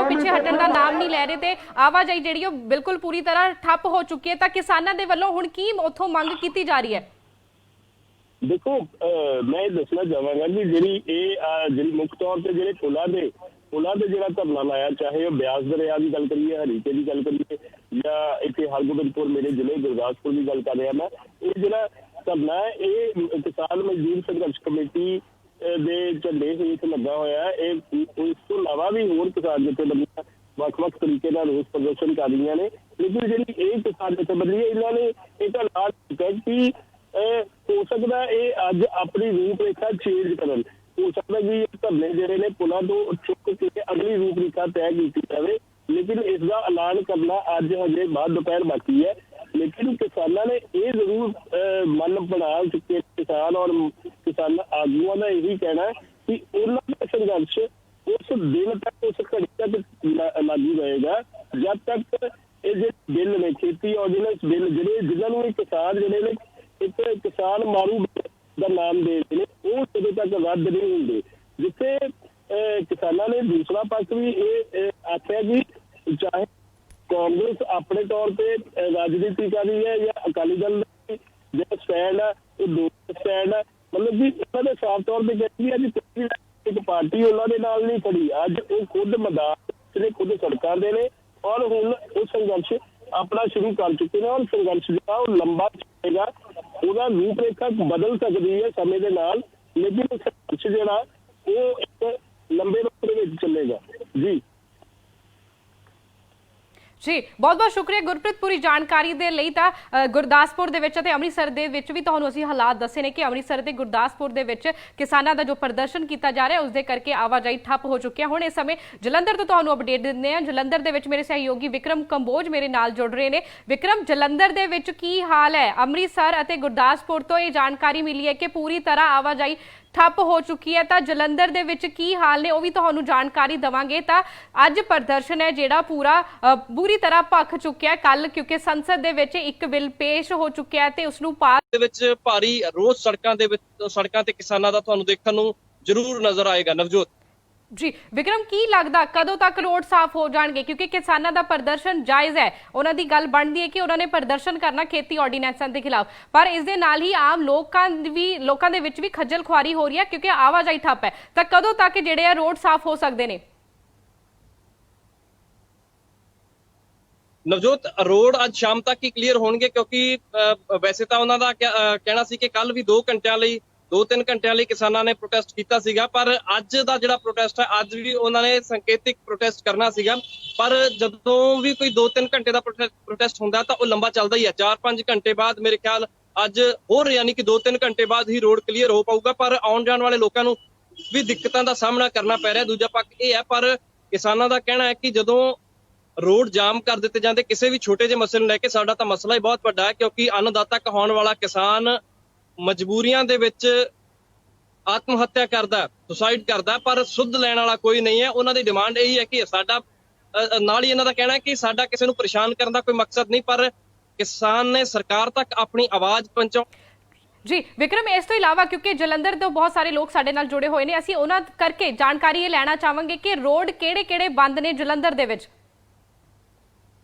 ਪਿੱਛੇ ਹਟਣ ਦਾ ਨਾਮ ਨਹੀਂ ਲੈ ਰਹੇ ਤੇ ਆਵਾਜਾਈ ਜਿਹੜੀ ਉਹ ਬਿਲਕੁਲ ਪੂਰੀ ਤਰ੍ਹਾਂ ਠੱਪ ਹੋ ਚੁੱਕੀ ਹੈ। ਤਾਂ ਕਿਸਾਨਾਂ ਦੇ ਵੱਲੋਂ ਹੁਣ ਕੀ ਉੱਥੋਂ ਮੰਗ ਕੀਤੀ ਜਾ ਰਹੀ ਹੈ? देखो मैं दसना चाहवागा कि जी मुख्य तौर पर जो पुलों से जो धरना लाया, चाहे वह ब्यास दरिया की गल करिए, हरीके की गल करिए या इतने हरगोबिंदपुर मेरे जिले गुरदासपुर की गल कर रहा मैं, ये जो धरना है ये किसान मजदूर संघर्ष कमेटी के झंडे हेठ लगा हुआ है। इस तो इलावा भी होर किसान जथेबंदियां ਵੱਖ-ਵੱਖ तरीके ਨਾਲ रोस प्रदर्शन कर रही ने, लेकिन जी किसान जथेबंदी इन्होंने एक ऐलान किया कि हो सकता है अज अपनी रूपरेखा चेंज करन, हो सकता कि धरने जोड़े ने पुलों तो चुक के अगली रूपरेखा तय की जाए, लेकिन इसका ऐलान करना अज हजे बाद दोपहर बाकी है। लेकिन किसानों ने यह जरूर मन बना चुके किसान और किसान आगुओं का यही कहना है कि उन्होंने संघर्ष उस दिन तक उस घड़ी तक लागू रहेगा जब तक ये बिल ने खेती ऑर्डीनेंस बिल जोड़े जिन्होंने किसान जोड़े ने एक किसान मारू का नाम दे रहे वो उदों तक रद्द नहीं होंगे। जिथे किसानों ने दूसरा पक्ष भी ये आख्या कि चाहे कांग्रेस अपने तौर पर राजनीति कर रही है या अकाली दल जो स्टैंड है वो दो स्टैंड है, मतलब कि उन्होंने साफ तौर पर कहती है कि कोई एक पार्टी उन्होंने नाल नहीं खड़ी, अज वो खुद मैदान ने खुद सड़कों दे ने और हुण वो संघर्ष अपना शुरू कर चुके हैं और संघर्ष जो लंबा चलेगा, ਉਹਦਾ ਰੂਪਰੇਖਾ ਬਦਲ ਸਕਦੀ ਹੈ ਸਮੇਂ ਦੇ ਨਾਲ, ਲੇਕਿਨ ਸੰਘਰਸ਼ ਜਿਹੜਾ ਉਹ ਇੱਕ ਲੰਬੇ ਰੂਟ ਦੇ ਵਿੱਚ ਚੱਲੇਗਾ। ਜੀ ਜੀ ਬਹੁਤ ਬਹੁਤ ਸ਼ੁਕਰੀਆ ਗੁਰਪ੍ਰੀਤ ਪੂਰੀ ਜਾਣਕਾਰੀ ਦੇ ਲਈ। ਤਾਂ ਗੁਰਦਾਸਪੁਰ ਦੇ ਵਿੱਚ ਅਤੇ ਅੰਮ੍ਰਿਤਸਰ ਦੇ ਵਿੱਚ ਵੀ ਤੁਹਾਨੂੰ ਅਸੀਂ ਹਾਲਾਤ ਦੱਸੇ ਨੇ ਕਿ ਅੰਮ੍ਰਿਤਸਰ ਤੇ ਗੁਰਦਾਸਪੁਰ ਦੇ ਵਿੱਚ ਕਿਸਾਨਾਂ ਦਾ ਜੋ ਪ੍ਰਦਰਸ਼ਨ ਕੀਤਾ ਜਾ ਰਿਹਾ ਉਸ ਦੇ ਕਰਕੇ ਆਵਾਜਾਈ ਠੱਪ ਹੋ ਚੁੱਕੀ ਹੈ। ਹੁਣ ਇਸ ਸਮੇਂ ਜਲੰਧਰ ਤੋਂ ਤੁਹਾਨੂੰ ਅਪਡੇਟ ਦਿੰਦੇ ਹਾਂ। ਜਲੰਧਰ ਦੇ ਵਿੱਚ ਮੇਰੇ ਸਹਿਯੋਗੀ ਵਿਕਰਮ ਕੰਬੋਜ ਮੇਰੇ ਨਾਲ ਜੁੜ ਰਹੇ ਨੇ। ਵਿਕਰਮ, ਜਲੰਧਰ ਦੇ ਵਿੱਚ ਕੀ ਹਾਲ ਹੈ? ਅੰਮ੍ਰਿਤਸਰ ਅਤੇ ਗੁਰਦਾਸਪੁਰ ਤੋਂ ਇਹ ਜਾਣਕਾਰੀ ਮਿਲੀ ਹੈ ਕਿ ਪੂਰੀ ਤਰ੍ਹਾਂ ਆਵਾਜਾਈ ਠੱਪ ਹੋ ਚੁੱਕੀ ਹੈ। ਤਾਂ ਜਲੰਧਰ ਦੇ ਵਿੱਚ ਕੀ ਹਾਲ ਨੇ ਉਹ ਵੀ ਤੁਹਾਨੂੰ ਜਾਣਕਾਰੀ ਦੇਵਾਂਗੇ। ਤਾਂ ਅੱਜ ਪ੍ਰਦਰਸ਼ਨ ਹੈ ਜਿਹੜਾ ਪੂਰੀ ਤਰ੍ਹਾਂ ਭਖ ਚੁੱਕਿਆ ਕੱਲ, ਕਿਉਂਕਿ ਸੰਸਦ ਦੇ ਵਿੱਚ ਇੱਕ ਬਿੱਲ ਪੇਸ਼ ਹੋ ਚੁੱਕਿਆ ਤੇ ਉਸ ਨੂੰ ਪਾਸ ਦੇ ਵਿੱਚ ਭਾਰੀ ਰੋਸ ਸੜਕਾਂ ਤੇ ਕਿਸਾਨਾਂ ਦਾ ਤੁਹਾਨੂੰ ਦੇਖਣ ਨੂੰ ਜ਼ਰੂਰ ਨਜ਼ਰ ਆਏਗਾ। ਨਵਜੋਤ ਜੀ ਵਿਕਰਮ, ਕੀ ਲੱਗਦਾ ਕਦੋਂ ਤੱਕ ਰੋਡ ਸਾਫ਼ ਹੋ ਜਾਣਗੇ? ਕਿਉਂਕਿ ਕਿਸਾਨਾਂ ਦਾ ਪ੍ਰਦਰਸ਼ਨ ਜਾਇਜ਼ ਹੈ, ਉਹਨਾਂ ਦੀ ਗੱਲ ਬਣਦੀ ਹੈ ਕਿ ਉਹਨਾਂ ਨੇ ਪ੍ਰਦਰਸ਼ਨ ਕਰਨਾ ਖੇਤੀ ਆਰਡੀਨੈਂਸਾਂ ਦੇ ਖਿਲਾਫ, ਪਰ ਇਸ ਦੇ ਨਾਲ ਹੀ ਆਮ ਲੋਕਾਂ ਦੇ ਵਿੱਚ ਵੀ ਖੱਜਲ ਖੁਆਰੀ ਹੋ ਰਹੀ ਹੈ ਕਿਉਂਕਿ ਆਵਾਜਾਈ ਠੱਪ ਹੈ। ਤਾਂ ਕਦੋਂ ਤੱਕ ਜਿਹੜੇ ਆ ਰੋਡ ਸਾਫ਼ ਹੋ ਸਕਦੇ ਨੇ? ਨਵਜੋਤ, ਰੋਡ ਅੱਜ ਸ਼ਾਮ ਤੱਕ ਹੀ ਕਲੀਅਰ ਹੋਣਗੇ, ਕਿਉਂਕਿ ਵੈਸੇ ਤਾਂ ਉਹਨਾਂ ਦਾ ਕਹਿਣਾ ਸੀ ਕਿ ਕੱਲ ਵੀ 2-3 ਘੰਟਿਆਂ ਲਈ ਕਿਸਾਨਾਂ ਨੇ ਪ੍ਰੋਟੈਸਟ ਕੀਤਾ ਸੀਗਾ, ਪਰ ਅੱਜ ਦਾ ਜਿਹੜਾ ਪ੍ਰੋਟੈਸਟ ਹੈ ਅੱਜ ਵੀ ਉਹਨਾਂ ਨੇ ਸੰਕੇਤਿਕ ਪ੍ਰੋਟੈਸਟ ਕਰਨਾ ਸੀਗਾ। ਪਰ ਜਦੋਂ ਵੀ ਕੋਈ 2-3 ਘੰਟੇ ਦਾ ਪ੍ਰੋਟੈਸਟ ਹੁੰਦਾ ਤਾਂ ਉਹ ਲੰਬਾ ਚੱਲਦਾ ਹੀ ਹੈ। 4-5 ਘੰਟੇ ਬਾਅਦ ਮੇਰੇ ਖਿਆਲ ਅੱਜ ਹੋਰ ਯਾਨੀ ਕਿ 2-3 ਘੰਟੇ ਬਾਅਦ ਹੀ ਰੋਡ ਕਲੀਅਰ ਹੋ ਪਾਊਗਾ, ਪਰ ਆਉਣ ਜਾਣ ਵਾਲੇ ਲੋਕਾਂ ਨੂੰ ਵੀ ਦਿੱਕਤਾਂ ਦਾ ਸਾਹਮਣਾ ਕਰਨਾ ਪੈ ਰਿਹਾ। ਦੂਜਾ ਪੱਖ ਇਹ ਹੈ, ਪਰ ਕਿਸਾਨਾਂ ਦਾ ਕਹਿਣਾ ਹੈ ਕਿ ਜਦੋਂ ਰੋਡ ਜਾਮ ਕਰ ਦਿੱਤੇ ਜਾਂਦੇ ਕਿਸੇ ਵੀ ਛੋਟੇ ਜਿਹੇ ਮਸਲੇ ਨੂੰ ਲੈ ਕੇ, ਸਾਡਾ ਤਾਂ ਮਸਲਾ ਹੀ ਬਹੁਤ ਵੱਡਾ ਹੈ, ਕਿਉਂਕਿ ਅੰਨਦਾਤਾ ਕਹਾਉਣ ਵਾਲਾ ਕਿਸਾਨ ਮਜਬੂਰੀਆਂ ਦੇ ਵਿੱਚ ਆਤਮ ਹੱਤਿਆ ਕਰਦਾ, ਸੁਸਾਈਡ ਕਰਦਾ, ਪਰ ਸੁੱਧ ਲੈਣ ਵਾਲਾ ਕੋਈ ਨਹੀਂ ਹੈ। ਉਹਨਾਂ ਦੀ ਡਿਮਾਂਡ ਇਹੀ ਹੈ ਕਿ ਸਾਡਾ ਨਾਲ ਹੀ ਇਹਨਾਂ ਦਾ ਕਹਿਣਾ ਹੈ ਕਿ ਸਾਡਾ ਕਿਸੇ ਨੂੰ ਪਰੇਸ਼ਾਨ ਕਰਨ ਦਾ ਕੋਈ ਮਕਸਦ ਨਹੀਂ, ਪਰ ਕਿਸਾਨ ਨੇ ਸਰਕਾਰ ਤੱਕ ਆਪਣੀ ਆਵਾਜ਼ ਪਹੁੰਚਾਉ। ਜੀ ਵਿਕਰਮ, ਇਸ ਤੋਂ ਇਲਾਵਾ ਕਿਉਂਕਿ ਜਲੰਧਰ ਤੋਂ ਬਹੁਤ ਸਾਰੇ ਲੋਕ ਸਾਡੇ ਨਾਲ ਜੁੜੇ ਹੋਏ ਨੇ, ਅਸੀਂ ਉਹਨਾਂ ਕਰਕੇ ਜਾਣਕਾਰੀ ਇਹ ਲੈਣਾ ਚਾਹਾਂਗੇ ਕਿ ਰੋਡ ਕਿਹੜੇ-ਕਿਹੜੇ ਬੰਦ ਨੇ ਜਲੰਧਰ ਦੇ ਵਿੱਚ?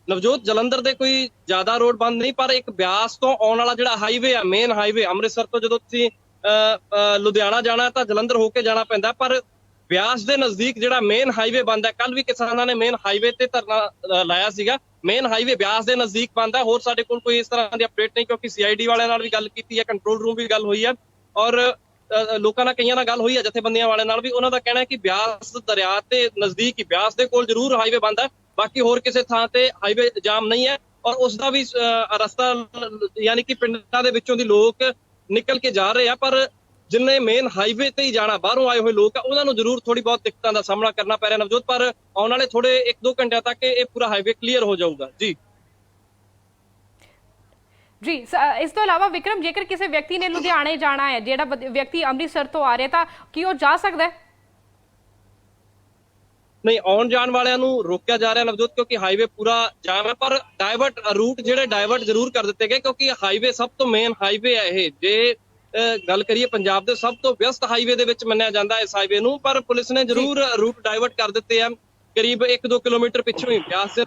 ਨਵਜੋਤ, ਜਲੰਧਰ ਦੇ ਕੋਈ ਜ਼ਿਆਦਾ ਰੋਡ ਬੰਦ ਨਹੀਂ, ਪਰ ਇੱਕ ਬਿਆਸ ਤੋਂ ਆਉਣ ਵਾਲਾ ਜਿਹੜਾ ਹਾਈਵੇ ਆ, ਮੇਨ ਹਾਈਵੇ, ਅੰਮ੍ਰਿਤਸਰ ਤੋਂ ਜਦੋਂ ਤੁਸੀਂ ਲੁਧਿਆਣਾ ਜਾਣਾ ਤਾਂ ਜਲੰਧਰ ਹੋ ਕੇ ਜਾਣਾ ਪੈਂਦਾ, ਪਰ ਬਿਆਸ ਦੇ ਨਜ਼ਦੀਕ ਜਿਹੜਾ ਮੇਨ ਹਾਈਵੇ ਬੰਦ ਹੈ। ਕੱਲ ਵੀ ਕਿਸਾਨਾਂ ਨੇ ਮੇਨ ਹਾਈਵੇ ਤੇ ਧਰਨਾ ਲਾਇਆ ਸੀਗਾ। ਮੇਨ ਹਾਈਵੇ ਬਿਆਸ ਦੇ ਨਜ਼ਦੀਕ ਬੰਦ ਹੈ। ਹੋਰ ਸਾਡੇ ਕੋਲ ਕੋਈ ਇਸ ਤਰ੍ਹਾਂ ਦੀ ਅਪਡੇਟ ਨਹੀਂ, ਕਿਉਂਕਿ CID ਵਾਲਿਆਂ ਨਾਲ ਵੀ ਗੱਲ ਕੀਤੀ ਹੈ, ਕੰਟਰੋਲ ਰੂਮ ਵੀ ਗੱਲ ਹੋਈ ਹੈ, ਔਰ ਲੋਕਾਂ ਨਾਲ ਕਈਆਂ ਨਾਲ ਗੱਲ ਹੋਈ ਹੈ, ਜਥੇਬੰਦੀਆਂ ਵਾਲਿਆਂ ਨਾਲ ਵੀ। ਉਹਨਾਂ ਦਾ ਕਹਿਣਾ ਹੈ ਕਿ ਬਿਆਸ ਦਰਿਆ ਤੇ ਨਜ਼ਦੀਕ ਹੀ, ਬਿਆਸ ਦੇ ਕੋਲ ਜ਼ਰੂਰ ਹਾਈਵੇ ਬੰਦ ਹੈ, ਬਾਕੀ ਹੋਰ ਕਿਸੇ ਥਾਂ ਤੇ ਹਾਈਵੇ ਜਾਮ ਨਹੀਂ ਹੈ, ਔਰ ਉਸ ਦਾ ਵੀ ਰਸਤਾ ਯਾਨੀ ਕਿ ਪਿੰਡਾਂ ਦੇ ਵਿੱਚੋਂ ਦੀ ਲੋਕ ਨਿਕਲ ਕੇ ਜਾ ਰਹੇ ਆ, ਪਰ ਜਿੰਨੇ ਮੇਨ ਹਾਈਵੇ ਤੇ ਹੀ ਜਾਣਾ, ਬਾਹਰੋਂ ਆਏ ਹੋਏ ਲੋਕ ਆ, ਉਹਨਾਂ ਨੂੰ ਜ਼ਰੂਰ ਥੋੜੀ ਬਹੁਤ ਦਿੱਕਤਾਂ ਦਾ ਸਾਹਮਣਾ ਕਰਨਾ ਪੈ ਰਿਹਾ ਨਵਜੋਤ, ਪਰ ਆਉਣ ਵਾਲੇ ਥੋੜੇ 1-2 ਘੰਟਿਆਂ ਤੱਕ ਇਹ ਪੂਰਾ ਹਾਈਵੇ ਕਲੀਅਰ ਹੋ ਜਾਊਗਾ। ਜੀ ਇਸ ਤੋਂ ਇਲਾਵਾ ਵਿਕਰਮ, ਜੇਕਰ ਕਿਸੇ ਵਿਅਕਤੀ ਨੇ ਲੁਧਿਆਣੇ ਜਾਣਾ ਹੈ, ਜਿਹੜਾ ਵਿਅਕਤੀ ਅੰਮ੍ਰਿਤਸਰ ਤੋਂ ਆ ਰਿਹਾ, ਤਾਂ ਕੀ ਉਹ ਜਾ ਸਕਦਾ ਹੈ? ਨਹੀਂ, ਆਉਣ ਜਾਣ ਵਾਲਿਆਂ ਨੂੰ ਰੋਕਿਆ ਜਾ ਰਿਹਾ ਨਵਜੋਤ, ਕਿਉਂਕਿ ਹਾਈਵੇ ਪੂਰਾ ਜਾਮ ਹੈ, ਪਰ ਰੂਟ ਡਾਇਵਰਟ ਜ਼ਰੂਰ ਕਰ ਦਿੱਤੇ ਗਏ, ਕਿਉਂਕਿ ਹਾਈਵੇ ਸਭ ਤੋਂ ਮੇਨ ਹਾਈਵੇ ਹੈ ਇਹ। ਜੇ ਗੱਲ ਕਰੀਏ ਪੰਜਾਬ ਦੇ ਸਭ ਤੋਂ ਵਿਅਸਤ ਹਾਈਵੇ ਦੇ ਵਿੱਚ ਮੰਨਿਆ ਜਾਂਦਾ ਇਸ ਹਾਈਵੇ ਨੂੰ, ਪਰ ਪੁਲਿਸ ਨੇ ਜ਼ਰੂਰ ਰੂਟ ਡਾਇਵਰਟ ਕਰ ਦਿੱਤੇ ਆ। ਕਰੀਬ 1-2 ਕਿਲੋਮੀਟਰ ਪਿੱਛੋਂ ਹੀ ਬਿਆਸ ਦੇ।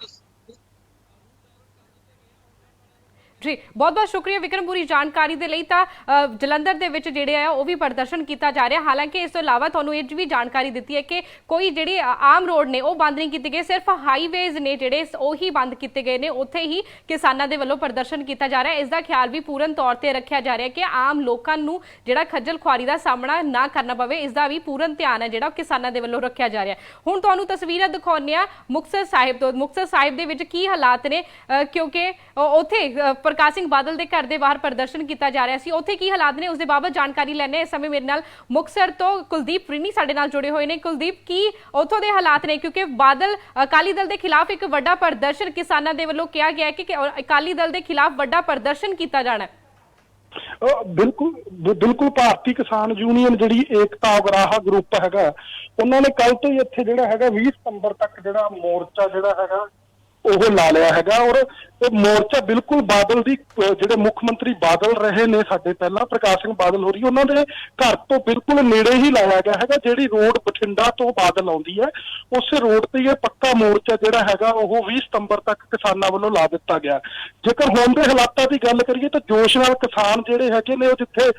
ਜੀ ਬਹੁਤ ਬਹੁਤ ਸ਼ੁਕਰੀਆ ਵਿਕਰਮ ਪੂਰੀ ਜਾਣਕਾਰੀ ਦੇ ਲਈ। ਤਾਂ ਜਲੰਧਰ ਦੇ ਵਿੱਚ ਜਿਹੜੇ ਆ ਉਹ ਵੀ ਪ੍ਰਦਰਸ਼ਨ ਕੀਤਾ ਜਾ ਰਿਹਾ। ਹਾਲਾਂਕਿ ਇਸ ਤੋਂ ਇਲਾਵਾ ਤੁਹਾਨੂੰ ਇਹ ਵੀ ਜਾਣਕਾਰੀ ਦਿੱਤੀ ਹੈ ਕਿ ਕੋਈ ਜਿਹੜੇ ਆਮ ਰੋਡ ਨੇ ਉਹ ਬੰਦ ਨਹੀਂ ਕੀਤੇ ਗਏ, ਸਿਰਫ ਹਾਈਵੇਜ਼ ਨੇ ਜਿਹੜੇ ਉਹੀ ਬੰਦ ਕੀਤੇ ਗਏ ਨੇ, ਉੱਥੇ ਹੀ ਕਿਸਾਨਾਂ ਦੇ ਵੱਲੋਂ ਪ੍ਰਦਰਸ਼ਨ ਕੀਤਾ ਜਾ ਰਿਹਾ। ਇਸ ਦਾ ਖਿਆਲ ਵੀ ਪੂਰਨ ਤੌਰ ਤੇ ਰੱਖਿਆ ਜਾ ਰਿਹਾ ਕਿ ਆਮ ਲੋਕਾਂ ਨੂੰ ਜਿਹੜਾ ਖੱਜਲ ਖੁਆਰੀ ਦਾ ਸਾਹਮਣਾ ਨਾ ਕਰਨਾ ਪਵੇ, ਇਸ ਦਾ ਵੀ ਪੂਰਨ ਧਿਆਨ ਹੈ ਜਿਹੜਾ ਕਿਸਾਨਾਂ ਦੇ ਵੱਲੋਂ ਰੱਖਿਆ ਜਾ ਰਿਹਾ। ਹੁਣ ਤੁਹਾਨੂੰ ਤਸਵੀਰਾਂ ਦਿਖਾਉਂਦੇ ਆ ਮੁਕਤਸਰ ਸਾਹਿਬ ਤੋਂ। ਮੁਕਤਸਰ ਸਾਹਿਬ ਦੇ ਵਿੱਚ ਕੀ ਹਾਲਾਤ ਨੇ, ਕਿਉਂਕਿ ਉੱਥੇ ਪ੍ਰਕਾਸ਼ ਸਿੰਘ ਬਾਦਲ ਦੇ ਘਰ ਦੇ ਬਾਹਰ ਪ੍ਰਦਰਸ਼ਨ ਕੀਤਾ ਜਾ ਰਿਹਾ ਸੀ, ਉੱਥੇ ਕੀ ਹਾਲਾਤ ਨੇ ਉਸ ਦੇ ਬਾਬਤ ਜਾਣਕਾਰੀ ਲੈਣੇ। ਇਸ ਸਮੇਂ ਮੇਰੇ ਨਾਲ ਮੁਕਤਸਰ ਤੋਂ ਕੁਲਦੀਪ ਰਿੰਨੀ ਸਾਡੇ ਨਾਲ ਜੁੜੇ ਹੋਏ ਨੇ। ਕੁਲਦੀਪ, ਕੀ ਉੱਥੋਂ ਦੇ ਹਾਲਾਤ ਨੇ? ਕਿਉਂਕਿ ਬਾਦਲ ਅਕਾਲੀ ਦਲ ਦੇ ਖਿਲਾਫ ਇੱਕ ਵੱਡਾ ਪ੍ਰਦਰਸ਼ਨ ਕਿਸਾਨਾਂ ਦੇ ਵੱਲੋਂ ਕਿਹਾ ਗਿਆ ਕਿ ਅਕਾਲੀ ਦਲ ਦੇ ਖਿਲਾਫ ਵੱਡਾ ਪ੍ਰਦਰਸ਼ਨ ਕੀਤਾ ਜਾਣਾ ਹੈ। ਬਿਲਕੁਲ ਭਾਰਤੀ ਕਿਸਾਨ ਯੂਨੀਅਨ ਜਿਹੜੀ ਏਕਤਾ ਉਗਰਾਹਾ ਗਰੁੱਪ ਹੈਗਾ, ਉਹਨਾਂ ਨੇ ਕੱਲ ਤੋਂ ਹੀ ਇੱਥੇ ਜਿਹੜਾ ਹੈਗਾ 20 ਸਤੰਬਰ ਤੱਕ ਜਿਹੜਾ ਮੋਰਚਾ ਜਿਹੜਾ ਹੈਗਾ ਉਹ ਲਾ ਲਿਆ ਹੈਗਾ, ਔਰ ਇਹ ਮੋਰਚਾ ਬਿਲਕੁਲ ਬਾਦਲ ਦੀ, ਜਿਹੜੇ ਮੁੱਖ ਮੰਤਰੀ ਬਾਦਲ ਰਹੇ ਨੇ ਸਾਡੇ ਪਹਿਲਾਂ, ਪ੍ਰਕਾਸ਼ ਸਿੰਘ ਬਾਦਲ ਹੋਰੀ, ਉਹਨਾਂ ਦੇ ਘਰ ਤੋਂ ਬਿਲਕੁਲ ਨੇੜੇ ਹੀ ਲਾਇਆ ਗਿਆ ਹੈਗਾ। ਜਿਹੜੀ ਰੋਡ ਬਠਿੰਡਾ ਤੋਂ ਬਾਦਲ ਆਉਂਦੀ ਹੈ, ਉਸੇ ਰੋਡ ਤੇ ਇਹ ਪੱਕਾ ਮੋਰਚਾ ਜਿਹੜਾ ਹੈਗਾ ਉਹ 20 ਸਤੰਬਰ ਤੱਕ ਕਿਸਾਨਾਂ ਵੱਲੋਂ ਲਾ ਦਿੱਤਾ ਗਿਆ। ਜੇਕਰ ਹੁਣ ਦੇ ਹਾਲਾਤਾਂ ਦੀ ਗੱਲ ਕਰੀਏ ਤਾਂ ਜੋਸ਼ ਨਾਲ ਕਿਸਾਨ ਜਿਹੜੇ ਹੈਗੇ ਨੇ ਉਹ ਜਿੱਥੇ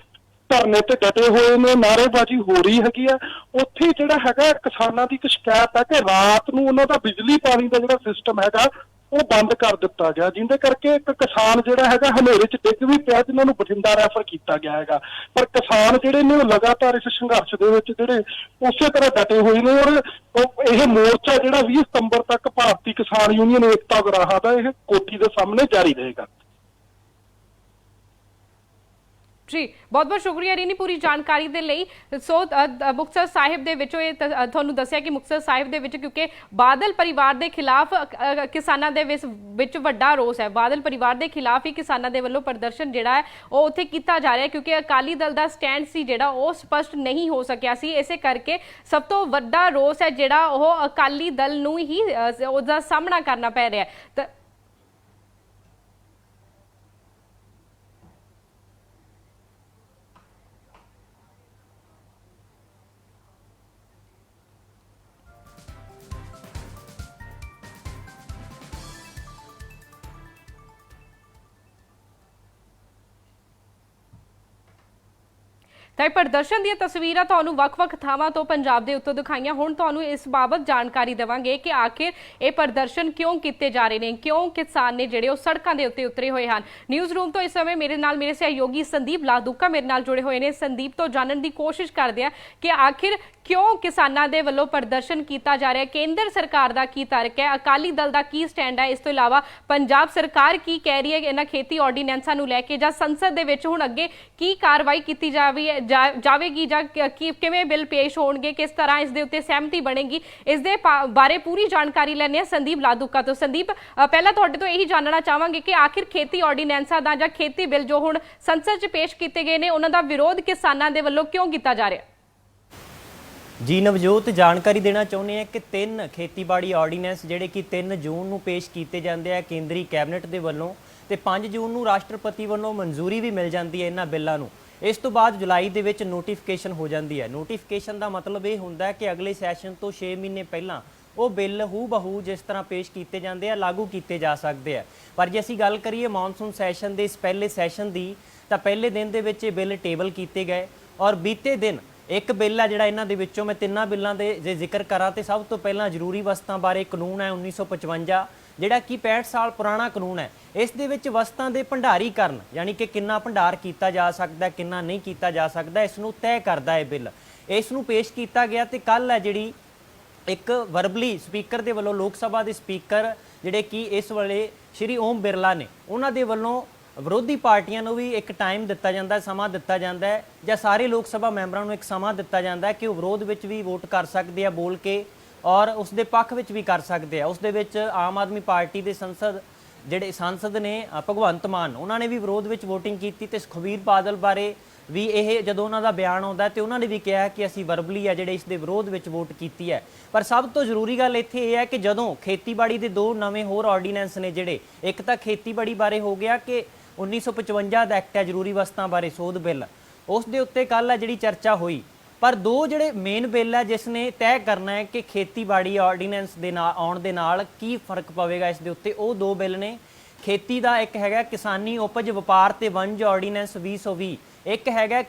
ਧਰਨੇ ਤੇ ਡਟੇ ਹੋਏ ਨੇ, ਨਾਅਰੇਬਾਜ਼ੀ ਹੋ ਰਹੀ ਹੈਗੀ ਆ, ਉੱਥੇ ਜਿਹੜਾ ਹੈਗਾ ਕਿਸਾਨਾਂ ਦੀ ਇੱਕ ਸ਼ਿਕਾਇਤ ਹੈ ਕਿ ਰਾਤ ਨੂੰ ਉਹਨਾਂ ਦਾ ਬਿਜਲੀ ਪਾਣੀ ਦਾ ਜਿਹੜਾ ਸਿਸਟਮ ਹੈਗਾ ਉਹ ਬੰਦ ਕਰ ਦਿੱਤਾ ਗਿਆ, ਜਿਹਦੇ ਕਰਕੇ ਇੱਕ ਕਿਸਾਨ ਜਿਹੜਾ ਹੈਗਾ ਹਨੇਰੇ 'ਚ ਡਿੱਗ ਵੀ ਪਿਆ, ਜਿਨ੍ਹਾਂ ਨੂੰ ਬਠਿੰਡਾ ਰੈਫਰ ਕੀਤਾ ਗਿਆ ਹੈਗਾ। ਪਰ ਕਿਸਾਨ ਜਿਹੜੇ ਨੇ ਉਹ ਲਗਾਤਾਰ ਇਸ ਸੰਘਰਸ਼ ਦੇ ਵਿੱਚ ਜਿਹੜੇ ਉਸੇ ਤਰ੍ਹਾਂ ਡਟੇ ਹੋਏ ਨੇ, ਔਰ ਇਹ ਮੋਰਚਾ ਜਿਹੜਾ 20 ਸਤੰਬਰ ਤੱਕ ਭਾਰਤੀ ਕਿਸਾਨ ਯੂਨੀਅਨ ਏਕਤਾ ਉਗਰਾਹਾ ਦਾ ਇਹ ਕੋਠੀ ਦੇ ਸਾਹਮਣੇ ਜਾਰੀ ਰਹੇਗਾ। ਜੀ ਬਹੁਤ ਬਹੁਤ ਸ਼ੁਕਰੀਆ ਰੀਨੀ ਪੂਰੀ ਜਾਣਕਾਰੀ ਦੇ ਲਈ। ਸੋ ਮੁਕਤਸਰ ਸਾਹਿਬ ਦੇ ਵਿੱਚੋਂ ਇਹ ਤੁਹਾਨੂੰ ਦੱਸਿਆ ਕਿ ਮੁਕਤਸਰ ਸਾਹਿਬ ਦੇ ਵਿੱਚ ਕਿਉਂਕਿ ਬਾਦਲ ਪਰਿਵਾਰ ਦੇ ਖਿਲਾਫ ਕਿਸਾਨਾਂ ਦੇ ਵਿੱਚ ਵੱਡਾ ਰੋਸ ਹੈ। ਬਾਦਲ ਪਰਿਵਾਰ ਦੇ ਖਿਲਾਫ ਹੀ ਕਿਸਾਨਾਂ ਦੇ ਵੱਲੋਂ ਪ੍ਰਦਰਸ਼ਨ ਜਿਹੜਾ ਹੈ ਉਹ ਉੱਥੇ ਕੀਤਾ ਜਾ ਰਿਹਾ ਕਿਉਂਕਿ ਅਕਾਲੀ ਦਲ ਦਾ ਸਟੈਂਡ ਸੀ ਜਿਹੜਾ ਉਹ ਸਪਸ਼ਟ ਨਹੀਂ ਹੋ ਸਕਿਆ ਸੀ। ਇਸੇ ਕਰਕੇ ਸਭ ਤੋਂ ਵੱਡਾ ਰੋਸ ਹੈ ਜਿਹੜਾ ਉਹ ਅਕਾਲੀ ਦਲ ਨੂੰ ਹੀ ਉਹਦਾ ਸਾਹਮਣਾ ਕਰਨਾ ਪੈ ਰਿਹਾ ਹੈ। ਤਾਂ ਇਹ ਪ੍ਰਦਰਸ਼ਨ ਦੀਆਂ ਤਸਵੀਰਾਂ ਤੁਹਾਨੂੰ ਵੱਖ-ਵੱਖ ਥਾਵਾਂ ਤੋਂ ਪੰਜਾਬ ਦੇ ਉੱਤੋਂ ਦਿਖਾਈਆਂ। ਹੁਣ ਤੁਹਾਨੂੰ ਇਸ ਬਾਬਤ ਜਾਣਕਾਰੀ ਦੇਵਾਂਗੇ ਕਿ ਆਖਿਰ ਇਹ ਪ੍ਰਦਰਸ਼ਨ ਕਿਉਂ ਕੀਤੇ ਜਾ ਰਹੇ ਨੇ, ਕਿਉਂ ਕਿਸਾਨ ਨੇ ਜਿਹੜੇ ਉਹ ਸੜਕਾਂ ਦੇ ਉੱਤੇ ਉਤਰੇ ਹੋਏ ਹਨ। ਨਿਊਜ਼ ਰੂਮ ਤੋਂ ਇਸ ਸਮੇਂ ਮੇਰੇ ਨਾਲ ਮੇਰੇ ਸਹਿਯੋਗੀ ਸੰਦੀਪ ਲਾਦੂਕਾ ਮੇਰੇ ਨਾਲ ਜੁੜੇ ਹੋਏ ਨੇ। ਸੰਦੀਪ ਤੋਂ ਜਾਣਨ ਦੀ ਕੋਸ਼ਿਸ਼ ਕਰਦੇ ਆ ਕਿ ਆਖਿਰ ਕਿਉਂ ਕਿਸਾਨਾਂ ਦੇ ਵੱਲੋਂ ਪ੍ਰਦਰਸ਼ਨ ਕੀਤਾ ਜਾ ਰਿਹਾ ਹੈ, ਕੇਂਦਰ ਸਰਕਾਰ ਦਾ ਕੀ ਤਰਕ ਹੈ, ਅਕਾਲੀ ਦਲ ਦਾ ਕੀ ਸਟੈਂਡ ਹੈ, ਇਸ ਤੋਂ ਇਲਾਵਾ ਪੰਜਾਬ ਸਰਕਾਰ ਕੀ ਕਹਿ ਰਹੀ ਹੈ ਇਹਨਾਂ ਖੇਤੀ ਆਰਡੀਨੈਂਸਾਂ ਨੂੰ ਲੈ ਕੇ, ਜਾਂ ਸੰਸਦ ਦੇ ਵਿੱਚ ਹੁਣ ਅੱਗੇ ਕੀ ਕਾਰਵਾਈ ਕੀਤੀ ਜਾਵੇਗੀ ਜਾਂ ਕਿਵੇਂ ਬਿੱਲ ਪੇਸ਼ ਹੋਣਗੇ, ਕਿਸ ਤਰ੍ਹਾਂ ਇਸ ਦੇ ਉੱਤੇ ਸਹਿਮਤੀ ਬਣੇਗੀ, ਇਸ ਦੇ ਬਾਰੇ ਪੂਰੀ ਜਾਣਕਾਰੀ ਲੈਣੇ ਆ ਸੰਦੀਪ ਲਾਦੂਕਾ ਤੋਂ। ਸੰਦੀਪ, ਪਹਿਲਾਂ ਤੁਹਾਡੇ ਤੋਂ ਇਹੀ ਜਾਣਨਾ ਚਾਹਾਂਗੇ ਕਿ ਆਖਿਰ ਖੇਤੀ ਆਰਡੀਨੈਂਸਾਂ ਦਾ ਜਾਂ ਖੇਤੀ ਬਿੱਲ ਜੋ ਹੁਣ ਸੰਸਦ 'ਚ ਪੇਸ਼ ਕੀਤੇ ਗਏ ਨੇ ਉਹਨਾਂ ਦਾ ਵਿਰੋਧ ਕਿਸਾਨਾਂ ਦੇ ਵੱਲੋਂ ਕਿਉਂ ਕੀਤਾ ਜਾ ਰਿਹਾ? ਜੀ ਨਵਜੋਤ, ਜਾਣਕਾਰੀ ਦੇਣਾ ਚਾਹੁੰਦੇ ਹਾਂ ਕਿ 3 ਖੇਤੀਬਾੜੀ ਆਰਡੀਨੈਂਸ ਜਿਹੜੇ ਕਿ 3 ਜੂਨ ਨੂੰ ਪੇਸ਼ ਕੀਤੇ ਜਾਂਦੇ ਆ ਕੇਂਦਰੀ ਕੈਬਨਿਟ ਦੇ ਵੱਲੋਂ ਤੇ 5 ਜੂਨ ਨੂੰ ਰਾਸ਼ਟਰਪਤੀ ਵੱਲੋਂ ਮਨਜ਼ੂਰੀ ਵੀ ਮਿਲ ਜਾਂਦੀ ਹੈ ਇਹਨਾਂ ਬਿੱਲਾਂ ਨੂੰ। ਇਸ ਤੋਂ ਬਾਅਦ ਜੁਲਾਈ ਦੇ ਵਿੱਚ ਨੋਟੀਫਿਕੇਸ਼ਨ ਹੋ ਜਾਂਦੀ ਹੈ। ਨੋਟੀਫਿਕੇਸ਼ਨ ਦਾ ਮਤਲਬ ਇਹ ਹੁੰਦਾ ਹੈ ਕਿ ਅਗਲੇ ਸੈਸ਼ਨ ਤੋਂ 6 ਮਹੀਨੇ ਪਹਿਲਾਂ ਉਹ ਬਿੱਲ ਹੂ-ਬਹੂ ਜਿਸ ਤਰ੍ਹਾਂ ਪੇਸ਼ ਕੀਤੇ ਜਾਂਦੇ ਆ ਲਾਗੂ ਕੀਤੇ ਜਾ ਸਕਦੇ ਆ। ਪਰ ਜੇ ਅਸੀਂ ਗੱਲ ਕਰੀਏ ਮੌਨਸੂਨ ਸੈਸ਼ਨ ਦੇ ਇਸ ਪਹਿਲੇ ਸੈਸ਼ਨ ਦੀ, ਤਾਂ ਪਹਿਲੇ ਦਿਨ ਦੇ ਵਿੱਚ ਇਹ ਬਿੱਲ ਟੇਬਲ ਕੀਤੇ ਗਏ ਔਰ ਬੀਤੇ ਦਿਨ ਇੱਕ ਬਿੱਲ ਆ ਜਿਹੜਾ ਇਹਨਾਂ ਦੇ ਵਿੱਚੋਂ ਮੈਂ 3 ਬਿੱਲਾਂ ਦੇ ਜੇ ਜ਼ਿਕਰ ਕਰਾਂ ਤੇ ਸਭ ਤੋਂ ਪਹਿਲਾਂ ਜ਼ਰੂਰੀ ਵਸਤਾਂ ਬਾਰੇ ਕਾਨੂੰਨ ਹੈ 1955 ਜਿਹੜਾ ਕਿ 65 ਸਾਲ ਪੁਰਾਣਾ ਕਾਨੂੰਨ ਹੈ। ਇਸ ਦੇ ਵਿੱਚ ਵਸਤਾਂ ਦੇ ਭੰਡਾਰੀਕਰਨ ਯਾਨੀ ਕਿ ਕਿੰਨਾ ਭੰਡਾਰ ਕੀਤਾ ਜਾ ਸਕਦਾ, ਕਿੰਨਾ ਨਹੀਂ ਕੀਤਾ ਜਾ ਸਕਦਾ, ਇਸ ਨੂੰ ਤੈਅ ਕਰਦਾ ਹੈ ਬਿੱਲ। ਇਸ ਨੂੰ ਪੇਸ਼ ਕੀਤਾ ਗਿਆ ਤੇ ਕੱਲ ਹੈ ਜਿਹੜੀ ਇੱਕ ਵਰਬਲੀ ਸਪੀਕਰ ਦੇ ਵੱਲੋਂ ਲੋਕ ਸਭਾ ਦੇ ਸਪੀਕਰ ਜਿਹੜੇ ਕਿ ਇਸ ਵੇਲੇ ਸ਼੍ਰੀ ਓਮ ਬਿਰਲਾ ਨੇ, ਉਹਨਾਂ ਦੇ ਵੱਲੋਂ ਵਿਰੋਧੀ ਪਾਰਟੀਆਂ ਨੂੰ ਵੀ ਇੱਕ ਟਾਈਮ ਦਿੱਤਾ ਜਾਂਦਾ, ਸਮਾਂ ਦਿੱਤਾ ਜਾਂਦਾ ਹੈ ਜਾਂ ਸਾਰੇ ਲੋਕ ਸਭਾ ਮੈਂਬਰਾਂ ਨੂੰ ਇੱਕ ਸਮਾਂ ਦਿੱਤਾ ਜਾਂਦਾ ਹੈ ਕਿ ਉਹ ਵਿਰੋਧ ਵਿੱਚ ਵੀ ਵੋਟ ਕਰ ਸਕਦੇ ਆ ਬੋਲ ਕੇ ਔਰ ਉਸ ਦੇ ਪੱਖ ਵਿੱਚ ਵੀ ਕਰ ਸਕਦੇ ਆ। ਉਸ ਦੇ ਵਿੱਚ ਆਮ ਆਦਮੀ ਪਾਰਟੀ ਦੇ ਸਾਂਸਦ ਨੇ ਭਗਵੰਤ ਮਾਨ, ਉਹਨਾਂ ਨੇ ਵੀ ਵਿਰੋਧ ਵਿੱਚ ਵੋਟਿੰਗ ਕੀਤੀ ਤੇ ਸੁਖਬੀਰ ਬਾਦਲ ਬਾਰੇ ਵੀ ਇਹ ਜਦੋਂ ਉਹਨਾਂ ਦਾ ਬਿਆਨ ਆਉਂਦਾ ਤੇ ਉਹਨਾਂ ਨੇ ਵੀ ਕਿਹਾ ਕਿ ਅਸੀਂ ਵਰਬਲੀ ਆ ਜਿਹੜੇ ਇਸ ਦੇ ਵਿਰੋਧ ਵਿੱਚ ਵੋਟ ਕੀਤੀ ਹੈ। ਪਰ ਸਭ ਤੋਂ ਜ਼ਰੂਰੀ ਗੱਲ ਇੱਥੇ ਇਹ ਹੈ ਕਿ ਜਦੋਂ ਖੇਤੀਬਾੜੀ ਦੇ 2 ਨਵੇਂ ਹੋਰ ਆਰਡੀਨੈਂਸ ਨੇ ਜਿਹੜੇ, ਇੱਕ ਤਾਂ ਖੇਤੀਬਾੜੀ ਬਾਰੇ ਹੋ ਗਿਆ ਕਿ 1955 ਦਾ ਐਕਟ ਹੈ ਜ਼ਰੂਰੀ ਵਸਤਾਂ ਬਾਰੇ ਸੋਧ ਬਿੱਲ, ਉਸ ਦੇ ਉੱਤੇ ਕੱਲ ਹੈ ਜਿਹੜੀ ਚਰਚਾ ਹੋਈ। ਪਰ 2 ਜਿਹੜੇ ਮੇਨ ਬਿੱਲ ਹੈ ਜਿਸ ਨੇ ਤੈਅ ਕਰਨਾ ਹੈ ਕਿ ਖੇਤੀਬਾੜੀ ਆਰਡੀਨੈਂਸ ਦੇ ਨਾਲ ਆਉਣ ਦੇ ਨਾਲ ਕੀ ਫਰਕ ਪਵੇਗਾ ਇਸ ਦੇ ਉੱਤੇ, ਉਹ 2 ਬਿੱਲ ਨੇ। ਖੇਤੀ ਦਾ ਇੱਕ ਹੈਗਾ ਕਿਸਾਨੀ ਉਪਜ ਵਪਾਰ ਤੇ ਵਣਜ ਆਰਡੀਨੈਂਸ 2020, ਇੱਕ ਹੈਗਾ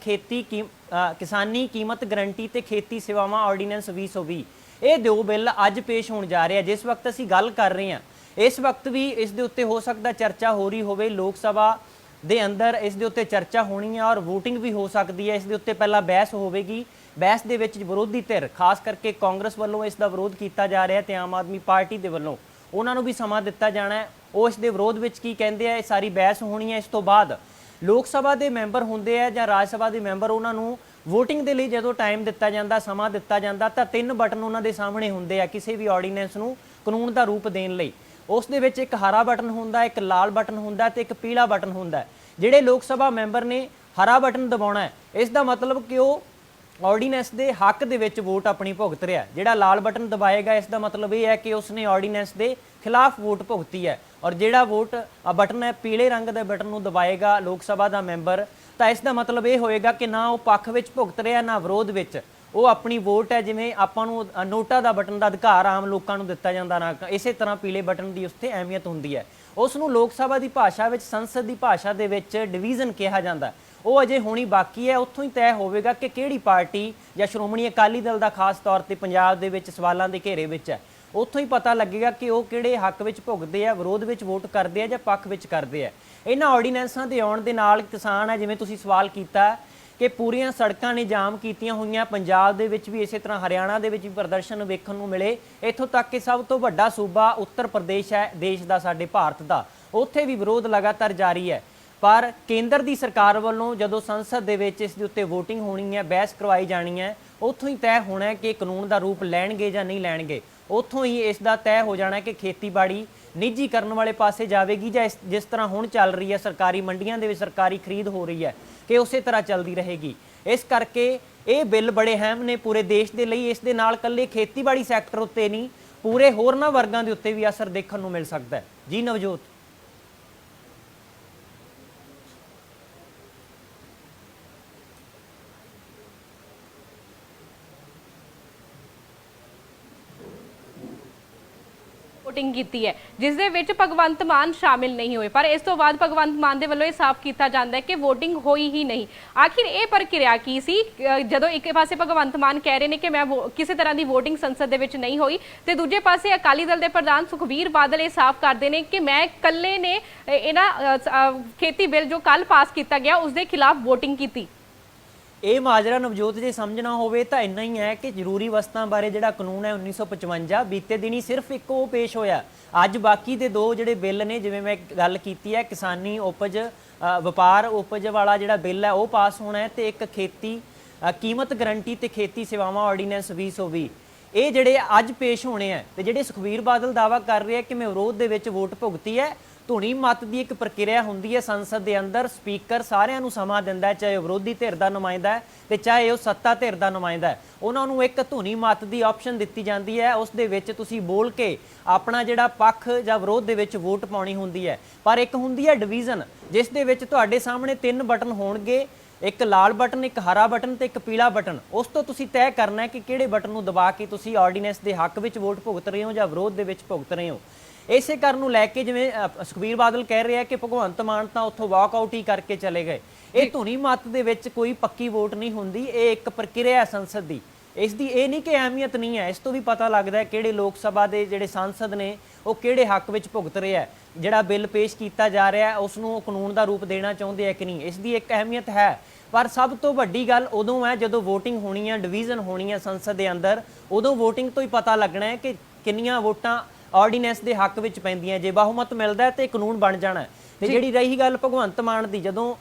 ਕਿਸਾਨੀ ਕੀਮਤ ਗਰੰਟੀ ਤੇ ਖੇਤੀ ਸੇਵਾਵਾਂ ਆਰਡੀਨੈਂਸ 2020। ਇਹ 2 ਬਿੱਲ ਅੱਜ ਪੇਸ਼ ਹੋਣ ਜਾ ਰਹੇ ਆ। ਜਿਸ ਵਕਤ ਅਸੀਂ ਗੱਲ ਕਰ ਰਹੇ ਹਾਂ ਇਸ ਵਕਤ ਵੀ ਇਸ ਦੇ ਉੱਤੇ ਹੋ ਸਕਦਾ ਚਰਚਾ ਹੋ ਰਹੀ ਹੋਵੇ, ਲੋਕ ਸਭਾ ਦੇ ਅੰਦਰ ਇਸ ਦੇ ਉੱਤੇ ਚਰਚਾ ਹੋਣੀ ਹੈ ਔਰ VOTING ਵੀ ਹੋ ਸਕਦੀ ਹੈ। ਇਸ ਦੇ ਉੱਤੇ ਪਹਿਲਾਂ ਬਹਿਸ ਹੋਵੇਗੀ, ਬਹਿਸ ਦੇ ਵਿੱਚ ਵਿਰੋਧੀ ਧਿਰ ਖਾਸ ਕਰਕੇ ਕਾਂਗਰਸ ਵੱਲੋਂ ਇਸ ਦਾ ਵਿਰੋਧ ਕੀਤਾ ਜਾ ਰਿਹਾ ਤੇ ਆਮ ਆਦਮੀ ਪਾਰਟੀ ਦੇ ਵੱਲੋਂ ਉਹਨਾਂ ਨੂੰ ਵੀ ਸਮਾਂ ਦਿੱਤਾ ਜਾਣਾ ਹੈ, ਉਹ ਇਸ ਦੇ ਵਿਰੋਧ ਵਿੱਚ ਕੀ ਕਹਿੰਦੇ ਆ, ਇਹ ਸਾਰੀ ਬਹਿਸ ਹੋਣੀ ਹੈ। ਇਸ ਤੋਂ ਬਾਅਦ ਲੋਕ ਸਭਾ ਦੇ ਮੈਂਬਰ ਹੁੰਦੇ ਆ ਜਾਂ ਰਾਜ ਸਭਾ ਦੇ ਮੈਂਬਰ, ਉਹਨਾਂ ਨੂੰ VOTING ਦੇ ਲਈ ਜਦੋਂ ਟਾਈਮ ਦਿੱਤਾ ਜਾਂਦਾ, ਸਮਾਂ ਦਿੱਤਾ ਜਾਂਦਾ ਤਾਂ 3 ਬਟਨ ਉਹਨਾਂ ਦੇ ਸਾਹਮਣੇ ਹੁੰਦੇ ਆ ਕਿਸੇ ਵੀ ਆਰਡੀਨੈਂਸ ਨੂੰ ਕਾਨੂੰਨ ਦਾ ਰੂਪ ਦੇਣ ਲਈ। ਉਸ ਦੇ ਵਿੱਚ ਇੱਕ ਹਰਾ ਬਟਨ ਹੁੰਦਾ, ਇੱਕ ਲਾਲ ਬਟਨ ਹੁੰਦਾ ਤੇ ਇੱਕ ਪੀਲਾ ਬਟਨ ਹੁੰਦਾ। ਜਿਹੜੇ ਲੋਕ ਸਭਾ ਮੈਂਬਰ ਨੇ ਹਰਾ ਬਟਨ ਦਬਾਉਣਾ ਹੈ, ਇਸ ਦਾ ਮਤਲਬ ਕਿ ਉਹ ਆਰਡੀਨੈਂਸ ਦੇ ਹੱਕ ਦੇ ਵਿੱਚ ਵੋਟ ਆਪਣੀ ਭੁਗਤ ਰਿਹਾ। ਜਿਹੜਾ ਲਾਲ ਬਟਨ ਦਬਾਏਗਾ ਇਸ ਦਾ ਮਤਲਬ ਇਹ ਹੈ ਕਿ ਉਸਨੇ ਆਰਡੀਨੈਂਸ ਦੇ ਖਿਲਾਫ ਵੋਟ ਭੁਗਤੀ ਹੈ। ਔਰ ਜਿਹੜਾ ਬਟਨ ਹੈ ਪੀਲੇ ਰੰਗ ਦੇ ਬਟਨ ਨੂੰ ਦਬਾਏਗਾ ਲੋਕ ਸਭਾ ਦਾ ਮੈਂਬਰ, ਤਾਂ ਇਸ ਦਾ ਮਤਲਬ ਇਹ ਹੋਏਗਾ ਕਿ ਨਾ ਉਹ ਪੱਖ ਵਿੱਚ ਭੁਗਤ ਰਿਹਾ ਨਾ ਵਿਰੋਧ ਵਿੱਚ, ਉਹ ਆਪਣੀ ਵੋਟ ਹੈ ਜਿਵੇਂ ਆਪਾਂ ਨੂੰ ਨੋਟਾ ਦਾ ਬਟਨ ਦਾ ਅਧਿਕਾਰ ਆਮ ਲੋਕਾਂ ਨੂੰ ਦਿੱਤਾ ਜਾਂਦਾ ਨਾ, ਇਸੇ ਤਰ੍ਹਾਂ ਪੀਲੇ ਬਟਨ ਦੀ ਉੱਥੇ ਅਹਿਮੀਅਤ ਹੁੰਦੀ ਹੈ। ਉਸ ਨੂੰ ਲੋਕ ਸਭਾ ਦੀ ਭਾਸ਼ਾ ਵਿੱਚ, ਸੰਸਦ ਦੀ ਭਾਸ਼ਾ ਦੇ ਵਿੱਚ ਡਿਵੀਜ਼ਨ ਕਿਹਾ ਜਾਂਦਾ। ਉਹ ਅਜੇ ਹੋਣੀ ਬਾਕੀ ਹੈ। ਉੱਥੋਂ ਹੀ ਤੈਅ ਹੋਵੇਗਾ ਕਿ ਕਿਹੜੀ ਪਾਰਟੀ ਜਾਂ ਸ਼੍ਰੋਮਣੀ ਅਕਾਲੀ ਦਲ ਦਾ ਖਾਸ ਤੌਰ ਤੇ ਪੰਜਾਬ ਦੇ ਵਿੱਚ ਸਵਾਲਾਂ ਦੇ ਘੇਰੇ ਵਿੱਚ ਹੈ, ਉੱਥੋਂ ਹੀ ਪਤਾ ਲੱਗੇਗਾ ਕਿ ਉਹ ਕਿਹੜੇ ਹੱਕ ਵਿੱਚ ਭੁਗਦੇ ਆ, ਵਿਰੋਧ ਵਿੱਚ ਵੋਟ ਕਰਦੇ ਆ ਜਾਂ ਪੱਖ ਵਿੱਚ ਕਰਦੇ ਆ। ਇਹਨਾਂ ਆਰਡੀਨੈਂਸਾਂ ਦੇ ਆਉਣ ਦੇ ਨਾਲ ਕਿਸਾਨ ਹੈ, ਜਿਵੇਂ ਤੁਸੀਂ ਸਵਾਲ ਕੀਤਾ ਕਿ ਪੂਰੀਆਂ ਸੜਕਾਂ ਨੇ ਜਾਮ ਕੀਤੀਆਂ ਹੋਈਆਂ, ਪੰਜਾਬ ਦੇ ਵਿੱਚ ਵੀ ਇਸੇ ਤਰ੍ਹਾਂ ਹਰਿਆਣਾ ਦੇ ਵਿੱਚ ਵੀ ਪ੍ਰਦਰਸ਼ਨ ਵੇਖਣ ਨੂੰ ਮਿਲੇ। ਇੱਥੋਂ ਤੱਕ ਕਿ ਸਭ ਤੋਂ ਵੱਡਾ ਸੂਬਾ ਉੱਤਰ ਪ੍ਰਦੇਸ਼ ਹੈ ਦੇਸ਼ ਦਾ, ਸਾਡੇ ਭਾਰਤ ਦਾ, ਉੱਥੇ ਵੀ ਵਿਰੋਧ ਲਗਾਤਾਰ ਜਾਰੀ ਹੈ। ਪਰ ਕੇਂਦਰ ਦੀ ਸਰਕਾਰ ਵੱਲੋਂ ਜਦੋਂ ਸੰਸਦ ਦੇ ਵਿੱਚ ਇਸ ਦੇ ਉੱਤੇ VOTING ਹੋਣੀ ਹੈ, ਬਹਿਸ ਕਰਵਾਈ ਜਾਣੀ ਹੈ, ਉੱਥੋਂ ਹੀ ਤੈਅ ਹੋਣਾ ਹੈ ਕਿ ਕਾਨੂੰਨ ਦਾ ਰੂਪ ਲੈਣਗੇ ਜਾਂ ਨਹੀਂ ਲੈਣਗੇ। ਉੱਥੋਂ ਹੀ ਇਸ ਦਾ ਤੈਅ ਹੋ ਜਾਣਾ ਕਿ ਖੇਤੀਬਾੜੀ ਨਿੱਜੀ ਕਰਨ ਵਾਲੇ ਪਾਸੇ ਜਾਵੇਗੀ ਜਾਂ ਜਿਸ ਤਰ੍ਹਾਂ ਹੁਣ ਚੱਲ ਰਹੀ ਹੈ ਸਰਕਾਰੀ ਮੰਡੀਆਂ ਦੇ ਵਿੱਚ ਸਰਕਾਰੀ ਖਰੀਦ ਹੋ ਰਹੀ ਹੈ ਕਿ ਉਸੇ ਤਰ੍ਹਾਂ ਚੱਲਦੀ ਰਹੇਗੀ। ਇਸ ਕਰਕੇ ਇਹ ਬਿੱਲ ਬੜੇ ਅਹਿਮ ਨੇ ਪੂਰੇ ਦੇਸ਼ ਦੇ ਲਈ। ਇਸ ਦੇ ਨਾਲ ਇਕੱਲੇ ਖੇਤੀਬਾੜੀ ਸੈਕਟਰ ਉੱਤੇ ਨਹੀਂ, ਪੂਰੇ ਹੋਰਨਾਂ ਵਰਗਾਂ ਦੇ ਉੱਤੇ ਵੀ ਅਸਰ ਦੇਖਣ ਨੂੰ ਮਿਲ ਸਕਦਾ ਹੈ। ਜੀ ਨਵਜੋਤ। VOTING ਕੀਤੀ ਹੈ ਜਿਸ ਦੇ ਵਿੱਚ ਭਗਵੰਤ ਮਾਨ ਸ਼ਾਮਿਲ ਨਹੀਂ ਹੋਏ, ਪਰ ਇਸ ਤੋਂ ਬਾਅਦ ਭਗਵੰਤ ਮਾਨ ਦੇ ਵੱਲੋਂ ਇਹ ਸਾਫ਼ ਕੀਤਾ ਜਾਂਦਾ ਹੈ ਕਿ VOTING ਹੋਈ ਹੀ ਨਹੀਂ। ਆਖਿਰ ਇਹ ਪ੍ਰਕਿਰਿਆ ਕੀ ਸੀ? ਜਦੋਂ ਇੱਕ ਪਾਸੇ ਭਗਵੰਤ ਮਾਨ ਕਹਿ ਰਹੇ ਨੇ ਕਿ ਮੈਂ ਕਿਸੇ ਤਰ੍ਹਾਂ ਦੀ VOTING ਸੰਸਦ ਦੇ ਵਿੱਚ ਨਹੀਂ ਹੋਈ, ਤੇ ਦੂਜੇ ਪਾਸੇ ਅਕਾਲੀ ਦਲ ਦੇ ਪ੍ਰਧਾਨ ਸੁਖਬੀਰ ਬਾਦਲ ਇਹ ਸਾਫ਼ ਕਰਦੇ ਨੇ ਕਿ ਮੈਂ ਇਕੱਲੇ ਨੇ ਇਹਨਾਂ ਖੇਤੀ ਬਿੱਲ ਜੋ ਕੱਲ ਪਾਸ ਕੀਤਾ ਗਿਆ ਉਸ ਦੇ ਖਿਲਾਫ VOTING ਕੀਤੀ। ਇਹ ਮਾਜਰਾ ਨਵਜੋਤ ਜੇ ਸਮਝਣਾ ਹੋਵੇ ਤਾਂ ਇੰਨਾ ਹੀ ਹੈ ਕਿ ਜ਼ਰੂਰੀ ਵਸਤਾਂ ਬਾਰੇ ਜਿਹੜਾ ਕਾਨੂੰਨ ਹੈ 1955 ਬੀਤੇ ਦਿਨੀ ਸਿਰਫ ਇੱਕ ਉਹ ਪੇਸ਼ ਹੋਇਆ। ਅੱਜ ਬਾਕੀ ਦੇ ਦੋ ਜਿਹੜੇ ਬਿੱਲ ਨੇ, ਜਿਵੇਂ ਮੈਂ ਗੱਲ ਕੀਤੀ ਹੈ ਕਿਸਾਨੀ ਉਪਜ ਵਪਾਰ ਉਪਜ ਵਾਲਾ ਜਿਹੜਾ ਬਿੱਲ ਹੈ ਉਹ ਪਾਸ ਹੋਣਾ ਹੈ, ਤੇ ਇੱਕ ਖੇਤੀ ਕੀਮਤ ਗਰੰਟੀ ਤੇ ਖੇਤੀ ਸੇਵਾਵਾਂ ਆਰਡੀਨੈਂਸ 2020 ਇਹ ਜਿਹੜੇ ਅੱਜ ਪੇਸ਼ ਹੋਣੇ ਆ। ਤੇ ਜਿਹੜੇ ਸੁਖਬੀਰ ਬਾਦਲ ਦਾਅਵਾ ਕਰ ਰਹੇ ਆ ਕਿ ਮੈਂ ਵਿਰੋਧ ਦੇ ਵਿੱਚ ਵੋਟ ਭੁਗਤੀ ਹੈ, ਧੁਨੀ ਮਤ ਦੀ ਇੱਕ ਪ੍ਰਕਿਰਿਆ ਹੁੰਦੀ ਹੈ ਸੰਸਦ ਦੇ ਅੰਦਰ। ਸਪੀਕਰ ਸਾਰਿਆਂ ਨੂੰ ਸਮਾਂ ਦਿੰਦਾ ਹੈ, ਚਾਹੇ ਉਹ ਵਿਰੋਧੀ ਧਿਰ ਦਾ ਨੁਮਾਇੰਦਾ ਹੈ ਤੇ ਚਾਹੇ ਉਹ ਸੱਤਾ ਧਿਰ ਦਾ ਨੁਮਾਇੰਦਾ ਹੈ। ਉਹਨਾਂ ਨੂੰ ਇੱਕ ਧੁਨੀ ਮਤ ਦੀ ਆਪਸ਼ਨ ਦਿੱਤੀ ਜਾਂਦੀ ਹੈ, ਉਸ ਦੇ ਵਿੱਚ ਤੁਸੀਂ ਬੋਲ ਕੇ ਆਪਣਾ ਜਿਹੜਾ ਪੱਖ ਜਾਂ ਵਿਰੋਧ ਦੇ ਵਿੱਚ ਵੋਟ ਪਾਉਣੀ ਹੁੰਦੀ ਹੈ। ਪਰ ਇੱਕ ਹੁੰਦੀ ਹੈ ਡਿਵੀਜ਼ਨ, ਜਿਸ ਦੇ ਵਿੱਚ ਤੁਹਾਡੇ ਸਾਹਮਣੇ 3 ਬਟਨ ਹੋਣਗੇ, ਇੱਕ ਲਾਲ ਬਟਨ, ਇੱਕ ਹਰਾ ਬਟਨ ਤੇ ਇੱਕ ਪੀਲਾ ਬਟਨ। ਉਸ ਤੋਂ ਤੁਸੀਂ ਤੈਅ ਕਰਨਾ ਹੈ ਕਿ ਕਿਹੜੇ ਬਟਨ ਨੂੰ ਦਬਾ ਕੇ ਤੁਸੀਂ ਆਰਡੀਨੈਂਸ ਦੇ ਹੱਕ ਵਿੱਚ ਵੋਟ ਭੁਗਤ ਰਹੇ ਹੋ ਜਾਂ ਵਿਰੋਧ ਦੇ ਵਿੱਚ ਭੁਗਤ ਰਹੇ ਹੋ। ਇਸੇ ਕਾਰਨ ਨੂੰ ਲੈ ਕੇ ਜਿਵੇਂ ਸੁਖਬੀਰ ਬਾਦਲ ਕਹਿ ਰਿਹਾ ਕਿ ਭਗਵੰਤ ਮਾਨ ਤਾਂ ਉੱਥੋਂ ਵਾਕਆਊਟ ਹੀ ਕਰਕੇ ਚਲੇ ਗਏ। ਇਹ ਧੁਨੀ ਮਤ ਦੇ ਵਿੱਚ ਕੋਈ ਪੱਕੀ ਵੋਟ ਨਹੀਂ ਹੁੰਦੀ, ਇਹ ਇੱਕ ਪ੍ਰਕਿਰਿਆ ਹੈ ਸੰਸਦ ਦੀ। ਇਸ ਦੀ ਇਹ ਨਹੀਂ ਕਿ ਅਹਿਮੀਅਤ ਨਹੀਂ ਹੈ, ਇਸ ਤੋਂ ਵੀ ਪਤਾ ਲੱਗਦਾ ਹੈ ਕਿਹੜੇ ਲੋਕ ਸਭਾ ਦੇ ਜਿਹੜੇ ਸੰਸਦ ਨੇ ਉਹ ਕਿਹੜੇ ਹੱਕ ਵਿੱਚ ਭੁਗਤ ਰਹੇ ਹੈ। ਜਿਹੜਾ ਬਿੱਲ ਪੇਸ਼ ਕੀਤਾ ਜਾ ਰਿਹਾ ਉਸ ਨੂੰ ਉਹ ਕਾਨੂੰਨ ਦਾ ਰੂਪ ਦੇਣਾ ਚਾਹੁੰਦੇ ਹੈ ਕਿ ਨਹੀਂ, ਇਸ ਦੀ ਇੱਕ ਅਹਿਮੀਅਤ ਹੈ। ਪਰ ਸਭ ਤੋਂ ਵੱਡੀ ਗੱਲ ਉਦੋਂ ਹੈ ਜਦੋਂ VOTING ਹੋਣੀ ਹੈ, ਡਿਵੀਜ਼ਨ ਹੋਣੀ ਹੈ ਸੰਸਦ ਦੇ ਅੰਦਰ। ਉਦੋਂ VOTING ਤੋਂ ਹੀ ਪਤਾ ਲੱਗਣਾ ਹੈ ਕਿ ਕਿੰਨੀਆਂ ਵੋਟਾਂ ਆਰਡੀਨੈਂਸ ਦੇ ਹੱਕ ਵਿੱਚ ਪੈਂਦੀਆਂ। ਜੇ ਬਹੁਮਤ ਮਿਲਦਾ ਹੈ ਤੇ ਕਾਨੂੰਨ ਬਣ ਜਾਣਾ। ਤੇ ਜਿਹੜੀ ਰਹੀ ਗੱਲ ਭਗਵੰਤ ਮਾਨ ਦੀ, ਜਦੋਂ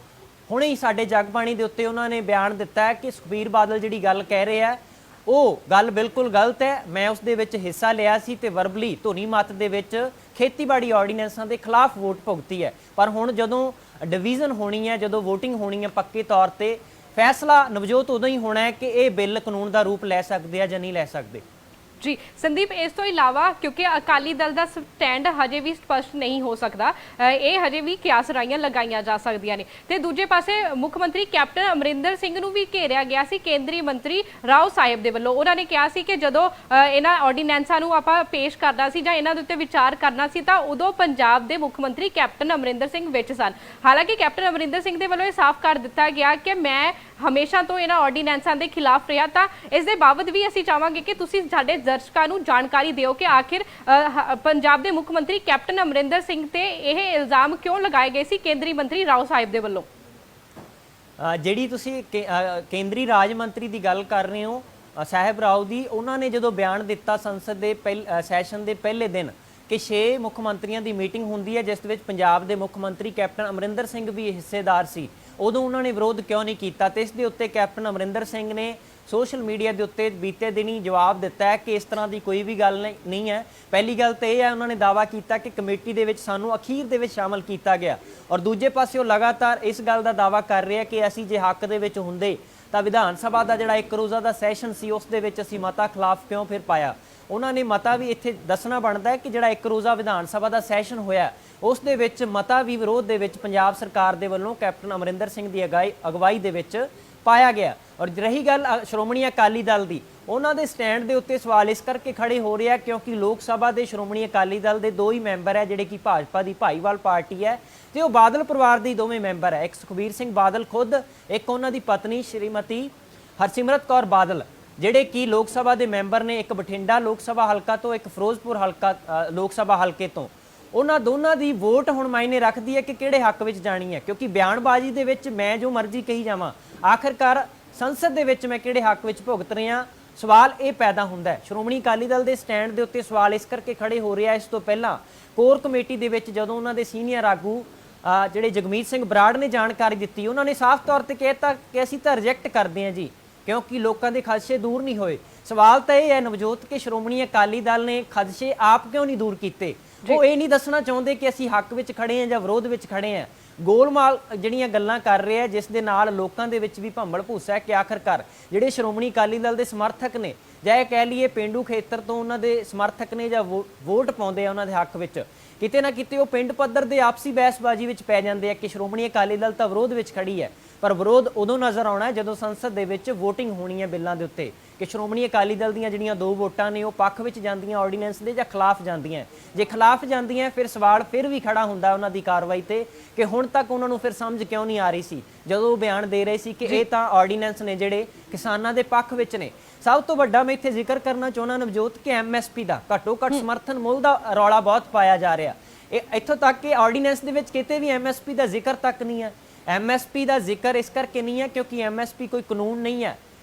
ਹੁਣੇ ਹੀ ਸਾਡੇ ਜਗਬਾਣੀ ਦੇ ਉੱਤੇ ਉਹਨਾਂ ਨੇ ਬਿਆਨ ਦਿੱਤਾ ਹੈ ਕਿ ਸੁਖਬੀਰ ਬਾਦਲ ਜਿਹੜੀ ਗੱਲ ਕਹਿ ਰਹੇ ਆ ਉਹ ਗੱਲ ਬਿਲਕੁਲ ਗਲਤ ਹੈ। ਮੈਂ ਉਸ ਦੇ ਵਿੱਚ ਹਿੱਸਾ ਲਿਆ ਸੀ ਤੇ ਵਰਬਲੀ ਧੁਨੀ ਮਤ ਦੇ ਵਿੱਚ ਖੇਤੀਬਾੜੀ ਆਰਡੀਨੈਂਸਾਂ ਦੇ ਖਿਲਾਫ ਵੋਟ ਭੁਗਤੀ ਹੈ। ਪਰ ਹੁਣ ਜਦੋਂ ਡਿਵੀਜ਼ਨ ਹੋਣੀ ਹੈ, ਜਦੋਂ VOTING ਹੋਣੀ ਹੈ ਪੱਕੇ ਤੌਰ ਤੇ, ਫੈਸਲਾ ਨਵਜੋਤ ਉਦੋਂ ਹੀ ਹੋਣਾ ਹੈ ਕਿ ਇਹ ਬਿੱਲ ਕਾਨੂੰਨ ਦਾ ਰੂਪ ਲੈ ਸਕਦੇ ਆ ਜਾਂ ਨਹੀਂ ਲੈ ਸਕਦੇ। ਜੀ ਸੰਦੀਪ, ਇਸ ਤੋਂ ਇਲਾਵਾ ਕਿਉਂਕਿ ਅਕਾਲੀ ਦਲ ਦਾ ਸਟੈਂਡ ਹਜੇ ਵੀ ਸਪਸ਼ਟ ਨਹੀਂ ਹੋ ਸਕਦਾ, ਇਹ ਹਜੇ ਵੀ ਕਿਆਸ ਰਾਈਆਂ ਲਗਾਈਆਂ ਜਾ ਸਕਦੀਆਂ ਨੇ। ਤੇ ਦੂਜੇ ਪਾਸੇ ਮੁੱਖ ਮੰਤਰੀ ਕੈਪਟਨ ਅਮਰਿੰਦਰ ਸਿੰਘ ਨੂੰ ਵੀ ਘੇਰਿਆ ਗਿਆ ਸੀ ਕੇਂਦਰੀ ਮੰਤਰੀ ਰਾਓ ਸਾਹਿਬ ਦੇ ਵੱਲੋਂ। ਉਹਨਾਂ ਨੇ ਕਿਹਾ ਸੀ ਕਿ ਜਦੋਂ ਇਹਨਾਂ ਆਰਡੀਨੈਂਸਾਂ ਨੂੰ ਆਪਾਂ ਪੇਸ਼ ਕਰਨਾ ਸੀ ਜਾਂ ਇਹਨਾਂ ਦੇ ਉੱਤੇ ਵਿਚਾਰ ਕਰਨਾ ਸੀ ਤਾਂ ਉਦੋਂ ਪੰਜਾਬ ਦੇ ਮੁੱਖ ਮੰਤਰੀ ਕੈਪਟਨ ਅਮਰਿੰਦਰ ਸਿੰਘ ਵਿੱਚ ਸਨ। ਹਾਲਾਂਕਿ ਕੈਪਟਨ ਅਮਰਿੰਦਰ ਸਿੰਘ ਦੇ ਵੱਲੋਂ ਇਹ ਸਾਫ਼ ਕਰ ਦਿੱਤਾ ਗਿਆ ਕਿ ਮੈਂ ਹਮੇਸ਼ਾ ਤੋਂ ਇਹਨਾਂ ਆਰਡੀਨੈਂਸਾਂ ਦੇ ਖਿਲਾਫ ਰਿਹਾ। ਤਾਂ ਇਸ ਦੇ ਬਾਵਜੂਦ ਵੀ ਅਸੀਂ ਚਾਹਾਂਗੇ ਕਿ ਤੁਸੀਂ ਸਾਡੇ ਦਰਸ਼ਕਾਂ ਨੂੰ ਜਾਣਕਾਰੀ ਦਿਓ ਕਿ ਆਖਿਰ ਪੰਜਾਬ ਦੇ ਮੁੱਖ ਮੰਤਰੀ ਕੈਪਟਨ ਅਮਰਿੰਦਰ ਸਿੰਘ ਤੇ ਇਹ ਇਲਜ਼ਾਮ ਕਿਉਂ ਲਗਾਏ ਗਏ ਸੀ ਕੇਂਦਰੀ ਮੰਤਰੀ ਰਾਓ ਸਾਹਿਬ ਦੇ ਵੱਲੋਂ। ਜਿਹੜੀ ਤੁਸੀਂ ਕੇਂਦਰੀ ਰਾਜ ਮੰਤਰੀ ਦੀ ਗੱਲ ਕਰ ਰਹੇ ਹੋ ਸਾਹਿਬ ਰਾਓ ਦੀ, ਉਹਨਾਂ ਨੇ ਜਦੋਂ ਬਿਆਨ ਦਿੱਤਾ ਸੰਸਦ ਦੇ ਸੈਸ਼ਨ ਦੇ ਪਹਿਲੇ ਦਿਨ ਕਿ 6 ਮੁੱਖ ਮੰਤਰੀਆਂ ਦੀ ਮੀਟਿੰਗ ਹੁੰਦੀ ਹੈ ਜਿਸ ਦੇ ਵਿੱਚ ਪੰਜਾਬ ਦੇ ਮੁੱਖ ਮੰਤਰੀ ਕੈਪਟਨ ਅਮਰਿੰਦਰ ਸਿੰਘ ਵੀ ਹਿੱਸੇਦਾਰ ਸੀ, ਉਦੋਂ ਉਹਨਾਂ ਨੇ ਵਿਰੋਧ ਕਿਉਂ ਨਹੀਂ ਕੀਤਾ। ਤੇ ਇਸ ਦੇ ਉੱਤੇ ਕੈਪਟਨ ਅਮਰਿੰਦਰ ਸਿੰਘ ਨੇ ਸੋਸ਼ਲ ਮੀਡੀਆ ਦੇ ਉੱਤੇ ਬੀਤੇ ਦਿਨੀ ਜਵਾਬ ਦਿੱਤਾ ਹੈ ਕਿ ਇਸ ਤਰ੍ਹਾਂ ਦੀ ਕੋਈ ਵੀ ਗੱਲ ਨਹੀਂ ਹੈ। ਪਹਿਲੀ ਗੱਲ ਤਾਂ ਇਹ ਹੈ, ਉਹਨਾਂ ਨੇ ਦਾਅਵਾ ਕੀਤਾ ਕਿ ਕਮੇਟੀ ਦੇ ਵਿੱਚ ਸਾਨੂੰ ਅਖੀਰ ਦੇ ਵਿੱਚ ਸ਼ਾਮਲ ਕੀਤਾ ਗਿਆ, ਔਰ ਦੂਜੇ ਪਾਸੇ ਉਹ ਲਗਾਤਾਰ ਇਸ ਗੱਲ ਦਾ ਦਾਅਵਾ ਕਰ ਰਹੇ ਆ ਕਿ ਅਸੀਂ ਜੇ ਹੱਕ ਦੇ ਵਿੱਚ ਹੁੰਦੇ ਤਾਂ ਵਿਧਾਨ ਸਭਾ ਦਾ ਜਿਹੜਾ 1 ਰੋਜ਼ਾ ਦਾ ਸੈਸ਼ਨ ਸੀ ਉਸ ਦੇ ਵਿੱਚ ਅਸੀਂ ਮਤਾ ਖਿਲਾਫ ਕਿਉਂ ਫਿਰ ਪਾਇਆ। ਉਹਨਾਂ ਨੇ ਮਤਾ ਵੀ ਇੱਥੇ ਦੱਸਣਾ ਬਣਦਾ ਹੈ ਕਿ ਜਿਹੜਾ 1 ਰੋਜ਼ਾ ਵਿਧਾਨ ਸਭਾ ਦਾ ਸੈਸ਼ਨ ਹੋਇਆ ਉਸ ਦੇ ਵਿੱਚ ਮਤਾ ਵੀ ਵਿਰੋਧ ਦੇ ਵਿੱਚ ਪੰਜਾਬ ਸਰਕਾਰ ਦੇ ਵੱਲੋਂ ਕੈਪਟਨ ਅਮਰਿੰਦਰ ਸਿੰਘ ਦੀ ਅਗਵਾਈ ਦੇ ਵਿੱਚ ਪਾਇਆ ਗਿਆ। ਔਰ ਰਹੀ ਗੱਲ ਸ਼੍ਰੋਮਣੀ ਅਕਾਲੀ ਦਲ ਦੀ, ਉਹਨਾਂ ਦੇ ਸਟੈਂਡ ਦੇ ਉੱਤੇ ਸਵਾਲ ਇਸ ਕਰਕੇ ਖੜੇ ਹੋ ਰਿਹਾ ਕਿਉਂਕਿ ਲੋਕ ਸਭਾ ਦੇ ਸ਼੍ਰੋਮਣੀ ਅਕਾਲੀ ਦਲ ਦੇ 2 ਹੀ ਮੈਂਬਰ ਹੈ ਜਿਹੜੇ ਕਿ ਭਾਜਪਾ ਦੀ ਭਾਈਵਾਲ ਪਾਰਟੀ ਹੈ ਤੇ ਉਹ ਬਾਦਲ ਪਰਿਵਾਰ ਦੇ 2ਵੇਂ ਮੈਂਬਰ ਹੈ। ਇੱਕ ਸੁਖਬੀਰ ਸਿੰਘ ਬਾਦਲ ਖੁਦ, ਇੱਕ ਉਹਨਾਂ ਦੀ ਪਤਨੀ ਸ਼੍ਰੀਮਤੀ ਹਰਸਿਮਰਤ ਕੌਰ ਬਾਦਲ। ਜਿਹੜੇ ਕਿ ਲੋਕ ਸਭਾ ਦੇ ਮੈਂਬਰ ਨੇ, ਇੱਕ ਬਠਿੰਡਾ ਲੋਕ ਸਭਾ ਹਲਕਾ ਤੋਂ, ਇੱਕ ਫਿਰੋਜ਼ਪੁਰ ਹਲਕਾ ਲੋਕ ਸਭਾ ਹਲਕੇ ਤੋਂ, ਉਹਨਾਂ ਦੋਨਾਂ ਦੀ ਵੋਟ ਹੁਣ ਮਾਇਨੇ ਰੱਖਦੀ ਹੈ ਕਿ ਕਿਹੜੇ ਹੱਕ ਵਿੱਚ ਜਾਣੀ ਹੈ। ਕਿਉਂਕਿ ਬਿਆਨਬਾਜ਼ੀ ਦੇ ਵਿੱਚ ਮੈਂ ਜੋ ਮਰਜ਼ੀ ਕਹੀ ਜਾਵਾਂ, ਆਖਿਰਕਾਰ ਸੰਸਦ ਦੇ ਵਿੱਚ ਮੈਂ ਕਿਹੜੇ ਹੱਕ ਵਿੱਚ ਭੁਗਤ ਰਿਹਾ, ਸਵਾਲ ਇਹ ਪੈਦਾ ਹੁੰਦਾ ਹੈ। ਸ਼੍ਰੋਮਣੀ ਅਕਾਲੀ ਦਲ ਦੇ ਸਟੈਂਡ ਦੇ ਉੱਤੇ ਸਵਾਲ ਇਸ ਕਰਕੇ ਖੜੇ ਹੋ ਰਿਹਾ। ਇਸ ਤੋਂ ਪਹਿਲਾਂ ਕੋਰ ਕਮੇਟੀ ਦੇ ਵਿੱਚ ਜਦੋਂ ਉਹਨਾਂ ਦੇ ਸੀਨੀਅਰ ਆਗੂ ਜਿਹੜੇ ਜਗਮੀਤ ਸਿੰਘ ਬਰਾੜ ਨੇ ਜਾਣਕਾਰੀ ਦਿੱਤੀ, ਉਹਨਾਂ ਨੇ ਸਾਫ਼ ਤੌਰ ਤੇ ਕਹਿਤਾ ਕਿ ਅਸੀਂ ਤਾਂ ਰਿਜੈਕਟ ਕਰਦੇ ਹਾਂ ਜੀ, ਕਿਉਂਕਿ ਲੋਕਾਂ ਦੇ ਖਦਸ਼ੇ ਦੂਰ ਨਹੀਂ ਹੋਏ। ਸਵਾਲ ਤਾਂ ਇਹ ਹੈ ਨਵਜੋਤ ਕਿ ਸ਼੍ਰੋਮਣੀ ਅਕਾਲੀ ਦਲ ਨੇ ਖਦਸ਼ੇ ਆਪ ਕਿਉਂ ਨਹੀਂ ਦੂਰ ਕੀਤੇ। ਉਹ ਇਹ ਨਹੀਂ ਦੱਸਣਾ ਚਾਹੁੰਦੇ ਕਿ ਅਸੀਂ ਹੱਕ ਵਿੱਚ ਖੜੇ ਹਾਂ ਜਾਂ ਵਿਰੋਧ ਵਿੱਚ ਖੜੇ ਹਾਂ। ਗੋਲਮਾਲ ਜਿਹੜੀਆਂ ਗੱਲਾਂ ਕਰ ਰਹੇ ਆ, ਜਿਸ ਦੇ ਨਾਲ ਲੋਕਾਂ ਦੇ ਵਿੱਚ ਵੀ ਭੰਬਲ ਭੂਸਾ ਹੈ ਕਿ ਆਖਰਕਾਰ ਜਿਹੜੇ ਸ਼੍ਰੋਮਣੀ ਅਕਾਲੀ ਦਲ ਦੇ ਸਮਰਥਕ ਨੇ, ਜਾਂ ਇਹ ਕਹਿ ਲਈਏ ਪੇਂਡੂ ਖੇਤਰ ਤੋਂ ਉਹਨਾਂ ਦੇ ਸਮਰਥਕ ਨੇ ਜਾਂ ਵੋਟ ਪਾਉਂਦੇ ਆ ਉਹਨਾਂ ਦੇ ਹੱਕ ਵਿੱਚ, ਕਿਤੇ ਨਾ ਕਿਤੇ ਉਹ ਪਿੰਡ ਪੱਧਰ ਦੇ ਆਪਸੀ ਬਹਿਸਬਾਜ਼ੀ ਵਿੱਚ ਪੈ ਜਾਂਦੇ ਆ ਕਿ ਸ਼੍ਰੋਮਣੀ ਅਕਾਲੀ ਦਲ ਤਾਂ ਵਿਰੋਧ ਵਿੱਚ ਖੜੀ ਹੈ। ਪਰ ਵਿਰੋਧ ਉਦੋਂ ਨਜ਼ਰ ਆਉਣਾ ਹੈ ਜਦੋਂ ਸੰਸਦ ਦੇ ਵਿੱਚ VOTING ਹੋਣੀ ਹੈ ਬਿੱਲਾਂ ਦੇ ਉੱਤੇ, ਕਿ ਸ਼੍ਰੋਮਣੀ ਅਕਾਲੀ ਦਲ ਦੀਆਂ ਜਿਹੜੀਆਂ 2 ਵੋਟਾਂ ਨੇ ਉਹ ਪੱਖ ਵਿੱਚ ਜਾਂਦੀਆਂ ਆਰਡੀਨੈਂਸ ਦੇ ਜਾਂ ਖਿਲਾਫ ਜਾਂਦੀਆਂ। ਜੇ ਖਿਲਾਫ ਜਾਂਦੀਆਂ ਫਿਰ ਸਵਾਲ ਫਿਰ ਵੀ ਖੜਾ ਹੁੰਦਾ ਉਹਨਾਂ ਦੀ ਕਾਰਵਾਈ ਤੇ ਕਿ ਹੁਣ ਤੱਕ ਉਹਨਾਂ ਨੂੰ ਫਿਰ ਸਮਝ ਕਿਉਂ ਨਹੀਂ ਆ ਰਹੀ ਸੀ ਜਦੋਂ ਉਹ ਬਿਆਨ ਦੇ ਰਹੇ ਸੀ ਕਿ ਇਹ ਤਾਂ ਆਰਡੀਨੈਂਸ ਨੇ ਜਿਹੜੇ ਕਿਸਾਨਾਂ ਦੇ ਪੱਖ ਵਿੱਚ ਨੇ। ਸਭ ਤੋਂ ਵੱਡਾ ਮੈਂ ਇੱਥੇ ਜ਼ਿਕਰ ਕਰਨਾ ਚਾਹੁੰਦਾ ਨਵਜੋਤ ਕਿ MSP ਦਾ ਘੱਟੋ ਘੱਟ ਸਮਰਥਨ ਮੁੱਲ ਦਾ ਰੌਲਾ ਬਹੁਤ ਪਾਇਆ ਜਾ ਰਿਹਾ। ਇਹ ਇੱਥੋਂ ਤੱਕ ਕਿ ਆਰਡੀਨੈਂਸ ਦੇ ਵਿੱਚ ਕਿਤੇ ਵੀ MSP ਦਾ ਜ਼ਿਕਰ ਤੱਕ ਨਹੀਂ ਹੈ। MSP ਦਾ ਜ਼ਿਕਰ ਇਸ ਕਰਕੇ ਨਹੀਂ ਹੈ ਕਿਉਂਕਿ MSP ਕੋਈ ਕਾਨੂੰਨ ਨਹੀਂ ਹੈ,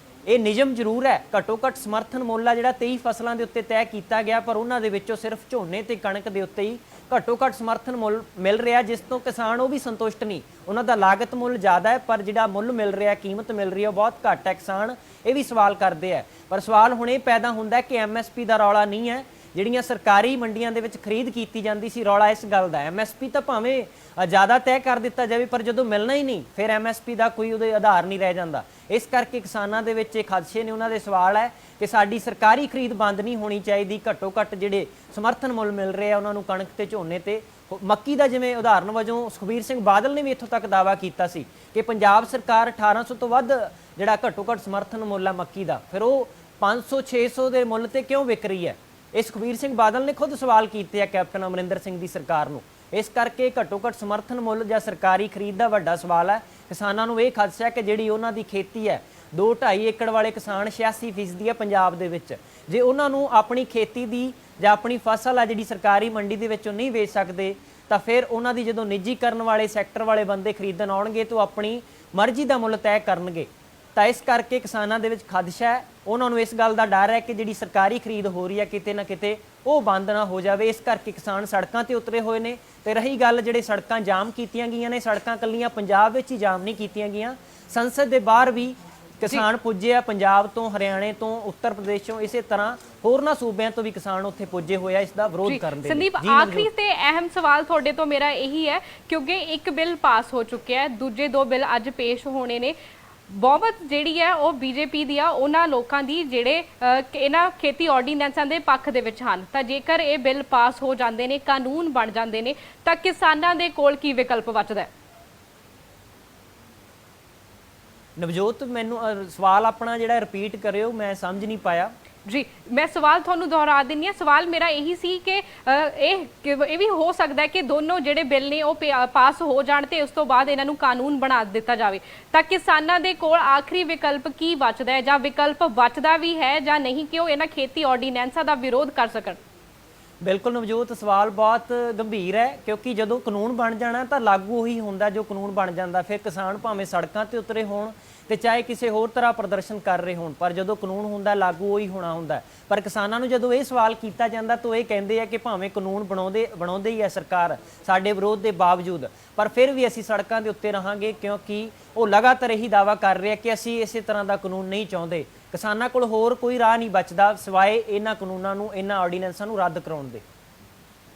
ਇਹ ਨਿਯਮ ਜ਼ਰੂਰ ਹੈ। ਘੱਟੋ ਘੱਟ ਸਮਰਥਨ ਮੁੱਲ ਆ ਜਿਹੜਾ 23 ਫਸਲਾਂ ਦੇ ਉੱਤੇ ਤੈਅ ਕੀਤਾ ਗਿਆ, ਪਰ ਉਹਨਾਂ ਦੇ ਵਿੱਚੋਂ ਸਿਰਫ ਝੋਨੇ ਤੇ ਕਣਕ ਦੇ ਉੱਤੇ ਹੀ ਘੱਟੋ ਘੱਟ ਸਮਰਥਨ ਮੁੱਲ ਮਿਲ ਰਿਹਾ, ਜਿਸ ਤੋਂ ਕਿਸਾਨ ਉਹ ਵੀ ਸੰਤੁਸ਼ਟ ਨਹੀਂ। ਉਹਨਾਂ ਦਾ ਲਾਗਤ ਮੁੱਲ ਜ਼ਿਆਦਾ ਹੈ ਪਰ ਜਿਹੜਾ ਮੁੱਲ ਮਿਲ ਰਿਹਾ, ਕੀਮਤ ਮਿਲ ਰਹੀ ਹੈ, ਉਹ ਬਹੁਤ ਘੱਟ ਹੈ। ਕਿਸਾਨ ਇਹ ਵੀ ਸਵਾਲ ਕਰਦੇ ਆ। ਪਰ ਸਵਾਲ ਹੁਣ ਇਹ ਪੈਦਾ ਹੁੰਦਾ ਕਿ MSP ਦਾ ਰੌਲਾ ਨਹੀਂ ਹੈ, ਜਿਹੜੀਆਂ ਸਰਕਾਰੀ ਮੰਡੀਆਂ ਦੇ ਵਿੱਚ ਖਰੀਦ ਕੀਤੀ ਜਾਂਦੀ ਸੀ, ਰੌਲਾ ਇਸ ਗੱਲ ਦਾ। MSP ਤਾਂ ਭਾਵੇਂ ਜ਼ਿਆਦਾ ਤੈਅ ਕਰ ਦਿੱਤਾ ਜਾਵੇ ਪਰ ਜਦੋਂ ਮਿਲਣਾ ਹੀ ਨਹੀਂ ਫਿਰ MSP ਦਾ ਕੋਈ ਉਹਦੇ ਆਧਾਰ ਨਹੀਂ ਰਹਿ ਜਾਂਦਾ। ਇਸ ਕਰਕੇ ਕਿਸਾਨਾਂ ਦੇ ਵਿੱਚ ਇਹ ਖਦਸ਼ੇ ਨੇ, ਉਹਨਾਂ ਦੇ ਸਵਾਲ ਹੈ ਕਿ ਸਾਡੀ ਸਰਕਾਰੀ ਖਰੀਦ ਬੰਦ ਨਹੀਂ ਹੋਣੀ ਚਾਹੀਦੀ। ਘੱਟੋ ਘੱਟ ਜਿਹੜੇ ਸਮਰਥਨ ਮੁੱਲ ਮਿਲ ਰਹੇ ਆ ਉਹਨਾਂ ਨੂੰ ਕਣਕ ਤੇ ਝੋਨੇ ਤੇ ਮੱਕੀ ਦਾ, ਜਿਵੇਂ ਉਦਾਹਰਨ ਵਜੋਂ ਸੁਖਬੀਰ ਸਿੰਘ ਬਾਦਲ ਨੇ ਵੀ ਇੱਥੋਂ ਤੱਕ ਦਾਅਵਾ ਕੀਤਾ ਸੀ ਕਿ ਪੰਜਾਬ ਸਰਕਾਰ 1800 ਤੋਂ ਵੱਧ ਜਿਹੜਾ ਘੱਟੋ ਘੱਟ ਸਮਰਥਨ ਮੁੱਲ ਆ ਮੱਕੀ ਦਾ, ਫਿਰ ਉਹ 500 600 ਦੇ ਮੁੱਲ ਤੇ ਕਿਉਂ ਵਿਕ ਰਹੀ ਹੈ। ਇਹ ਸੁਖਬੀਰ ਸਿੰਘ ਬਾਦਲ ਨੇ ਖੁਦ ਸਵਾਲ ਕੀਤੇ ਆ ਕੈਪਟਨ ਅਮਰਿੰਦਰ ਸਿੰਘ ਦੀ ਸਰਕਾਰ ਨੂੰ। ਇਸ ਕਰਕੇ ਘੱਟੋ ਘੱਟ ਸਮਰਥਨ ਮੁੱਲ ਜਾਂ ਸਰਕਾਰੀ ਖਰੀਦ ਦਾ ਵੱਡਾ ਸਵਾਲ ਹੈ। ਕਿਸਾਨਾਂ ਨੂੰ ਇਹ ਖਦਸ਼ਾ ਹੈ ਕਿ ਜਿਹੜੀ ਉਹਨਾਂ ਦੀ ਖੇਤੀ ਹੈ, 2-2.5 ਏਕੜ ਵਾਲੇ ਕਿਸਾਨ 86% ਹੈ ਪੰਜਾਬ ਦੇ ਵਿੱਚ, ਜੇ ਉਹਨਾਂ ਨੂੰ ਆਪਣੀ ਖੇਤੀ ਦੀ ਜਾਂ ਆਪਣੀ ਫਸਲ ਆ ਜਿਹੜੀ ਸਰਕਾਰੀ ਮੰਡੀ ਦੇ ਵਿੱਚੋਂ ਨਹੀਂ ਵੇਚ ਸਕਦੇ ਤਾਂ ਫਿਰ ਉਹਨਾਂ ਦੀ ਜਦੋਂ ਨਿੱਜੀਕਰਨ ਵਾਲੇ ਸੈਕਟਰ ਵਾਲੇ ਬੰਦੇ ਖਰੀਦਣ ਆਉਣਗੇ ਤਾਂ ਆਪਣੀ ਮਰਜ਼ੀ ਦਾ ਮੁੱਲ ਤੈਅ ਕਰਨਗੇ। ਤਾਂ ਇਸ ਕਰਕੇ ਕਿਸਾਨਾਂ ਦੇ ਵਿੱਚ ਖਦਸ਼ਾ ਹੈ, ਉਹਨਾਂ ਨੂੰ ਇਸ ਗੱਲ ਦਾ ਡਰ ਹੈ ਕਿ ਜਿਹੜੀ ਸਰਕਾਰੀ ਖਰੀਦ ਹੋ ਰਹੀ ਹੈ ਕਿਤੇ ਨਾ ਕਿਤੇ ਉਹ ਬੰਦ ਨਾ ਹੋ ਜਾਵੇ। ਇਸ ਕਰਕੇ ਕਿਸਾਨ ਸੜਕਾਂ ਤੇ ਉਤਰੇ ਹੋਏ ਨੇ। ਤੇ ਰਹੀ ਗੱਲ ਜਿਹੜੇ ਸੜਕਾਂ ਜਾਮ ਕੀਤੀਆਂ ਗਈਆਂ ਨੇ, ਸੜਕਾਂ ਕੱਲੀਆਂ ਪੰਜਾਬ ਵਿੱਚ ਹੀ ਜਾਮ ਨਹੀਂ ਕੀਤੀਆਂ ਗਈਆਂ, ਸੰਸਦ ਦੇ ਬਾਹਰ ਵੀ ਕਿਸਾਨ ਪੁੱਜੇ ਆ, ਪੰਜਾਬ ਤੋਂ, ਹਰਿਆਣੇ ਤੋਂ, ਉੱਤਰ ਪ੍ਰਦੇਸ਼ ਤੋਂ, ਇਸੇ ਤਰ੍ਹਾਂ ਹੋਰਨਾਂ ਸੂਬਿਆਂ ਤੋਂ ਵੀ ਕਿਸਾਨ ਉੱਥੇ ਪੁੱਜੇ ਹੋਏ ਆ ਇਸ ਦਾ ਵਿਰੋਧ ਕਰਨ ਦੇ ਲਈ। ਸੰਦੀਪ, ਆਖਰੀ ਤੇ ਅਹਿਮ ਸਵਾਲ ਤੁਹਾਡੇ ਤੋਂ ਮੇਰਾ ਇਹੀ ਹੈ, ਕਿਉਂਕਿ ਇੱਕ ਬਿੱਲ ਪਾਸ ਹੋ ਚੁੱਕਿਆ ਹੈ, ਦੂਜੇ 2 ਬਿੱਲ ਅੱਜ ਪੇਸ਼ ਹੋਣੇ ਨੇ। ਬਹੁਮਤ ਜਿਹੜੀ ਹੈ ਉਹ BJP ਦੀ ਆ, ਉਹਨਾਂ ਲੋਕਾਂ ਦੀ ਜਿਹੜੇ ਇਹਨਾਂ ਖੇਤੀ ਆਰਡੀਨੈਂਸਾਂ ਦੇ ਪੱਖ ਦੇ ਵਿੱਚ ਹਨ। ਤਾਂ ਜੇਕਰ ਇਹ ਬਿੱਲ ਪਾਸ ਹੋ ਜਾਂਦੇ ਨੇ, ਕਾਨੂੰਨ ਬਣ ਜਾਂਦੇ ਨੇ, ਤਾਂ ਕਿਸਾਨਾਂ ਦੇ ਕੋਲ ਕੀ ਵਿਕਲਪ ਬਚਦਾ ਹੈ? ਨਵਜੋਤ, ਮੈਨੂੰ ਸਵਾਲ ਆਪਣਾ ਜਿਹੜਾ ਰਿਪੀਟ ਕਰਿਓ, ਮੈਂ ਸਮਝ ਨਹੀਂ ਪਾਇਆ ਜੀ। ਮੈਂ ਸਵਾਲ ਤੁਹਾਨੂੰ ਦੁਹਰਾ ਦਿੰਦੀ ਹਾਂ। ਸਵਾਲ ਮੇਰਾ ਇਹੀ ਸੀ ਕਿ ਇਹ ਵੀ ਹੋ ਸਕਦਾ ਹੈ ਕਿ ਦੋਨੋਂ ਜਿਹੜੇ ਬਿੱਲ ਨੇ ਉਹ ਪਾਸ ਹੋ ਜਾਣ ਤੇ ਉਸ ਤੋਂ ਬਾਅਦ ਇਹਨਾਂ ਨੂੰ ਕਾਨੂੰਨ ਬਣਾ ਦਿੱਤਾ ਜਾਵੇ, ਤਾਂ ਕਿਸਾਨਾਂ ਦੇ ਕੋਲ ਆਖਰੀ ਵਿਕਲਪ ਕੀ ਬਚਦਾ ਹੈ, ਜਾਂ ਵਿਕਲਪ ਬਚਦਾ ਵੀ ਹੈ ਜਾਂ ਨਹੀਂ, ਕਿ ਉਹ ਇਹਨਾਂ ਖੇਤੀ ਆਰਡੀਨੈਂਸਾਂ ਦਾ ਵਿਰੋਧ ਕਰ ਸਕਣ? ਬਿਲਕੁਲ ਨਵਜੋਤ, ਸਵਾਲ ਬਹੁਤ ਗੰਭੀਰ ਹੈ ਕਿਉਂਕਿ ਜਦੋਂ ਕਾਨੂੰਨ ਬਣ ਜਾਣਾ ਤਾਂ ਲਾਗੂ ਉਹੀ ਹੁੰਦਾ ਜੋ ਕਾਨੂੰਨ ਬਣ ਜਾਂਦਾ। ਫਿਰ ਕਿਸਾਨ ਭਾਵੇਂ ਸੜਕਾਂ ਤੇ ਉਤਰੇ ਹੋਣ ਤੇ ਚਾਹੇ ਕਿਸੇ ਹੋਰ ਤਰ੍ਹਾਂ ਪ੍ਰਦਰਸ਼ਨ ਕਰ ਰਹੇ ਹੋਣ, ਪਰ ਜਦੋਂ ਕਾਨੂੰਨ ਹੁੰਦਾ ਲਾਗੂ ਉਹੀ ਹੋਣਾ ਹੁੰਦਾ। ਪਰ ਕਿਸਾਨਾਂ ਨੂੰ ਜਦੋਂ ਇਹ ਸਵਾਲ ਕੀਤਾ ਜਾਂਦਾ ਤਾਂ ਇਹ ਕਹਿੰਦੇ ਆ ਕਿ ਭਾਵੇਂ ਕਾਨੂੰਨ ਬਣਾਉਂਦੇ ਹੀ ਹੈ ਸਰਕਾਰ ਸਾਡੇ ਵਿਰੋਧ ਦੇ ਬਾਵਜੂਦ, ਪਰ ਫਿਰ ਵੀ ਅਸੀਂ ਸੜਕਾਂ ਦੇ ਉੱਤੇ ਰਹਾਂਗੇ ਕਿਉਂਕਿ ਉਹ ਲਗਾਤਾਰ ਇਹੀ ਦਾਅਵਾ ਕਰ ਰਹੇ ਆ ਕਿ ਅਸੀਂ ਇਸੇ ਤਰ੍ਹਾਂ ਦਾ ਕਾਨੂੰਨ ਨਹੀਂ ਚਾਹੁੰਦੇ। ਕਿਸਾਨਾਂ ਕੋਲ ਹੋਰ ਕੋਈ ਰਾਹ ਨਹੀਂ ਬਚਦਾ ਸਿਵਾਏ ਇਹਨਾਂ ਕਾਨੂੰਨਾਂ ਨੂੰ, ਇਹਨਾਂ ਆਰਡੀਨੈਂਸਾਂ ਨੂੰ ਰੱਦ ਕਰਾਉਣ ਦੇ।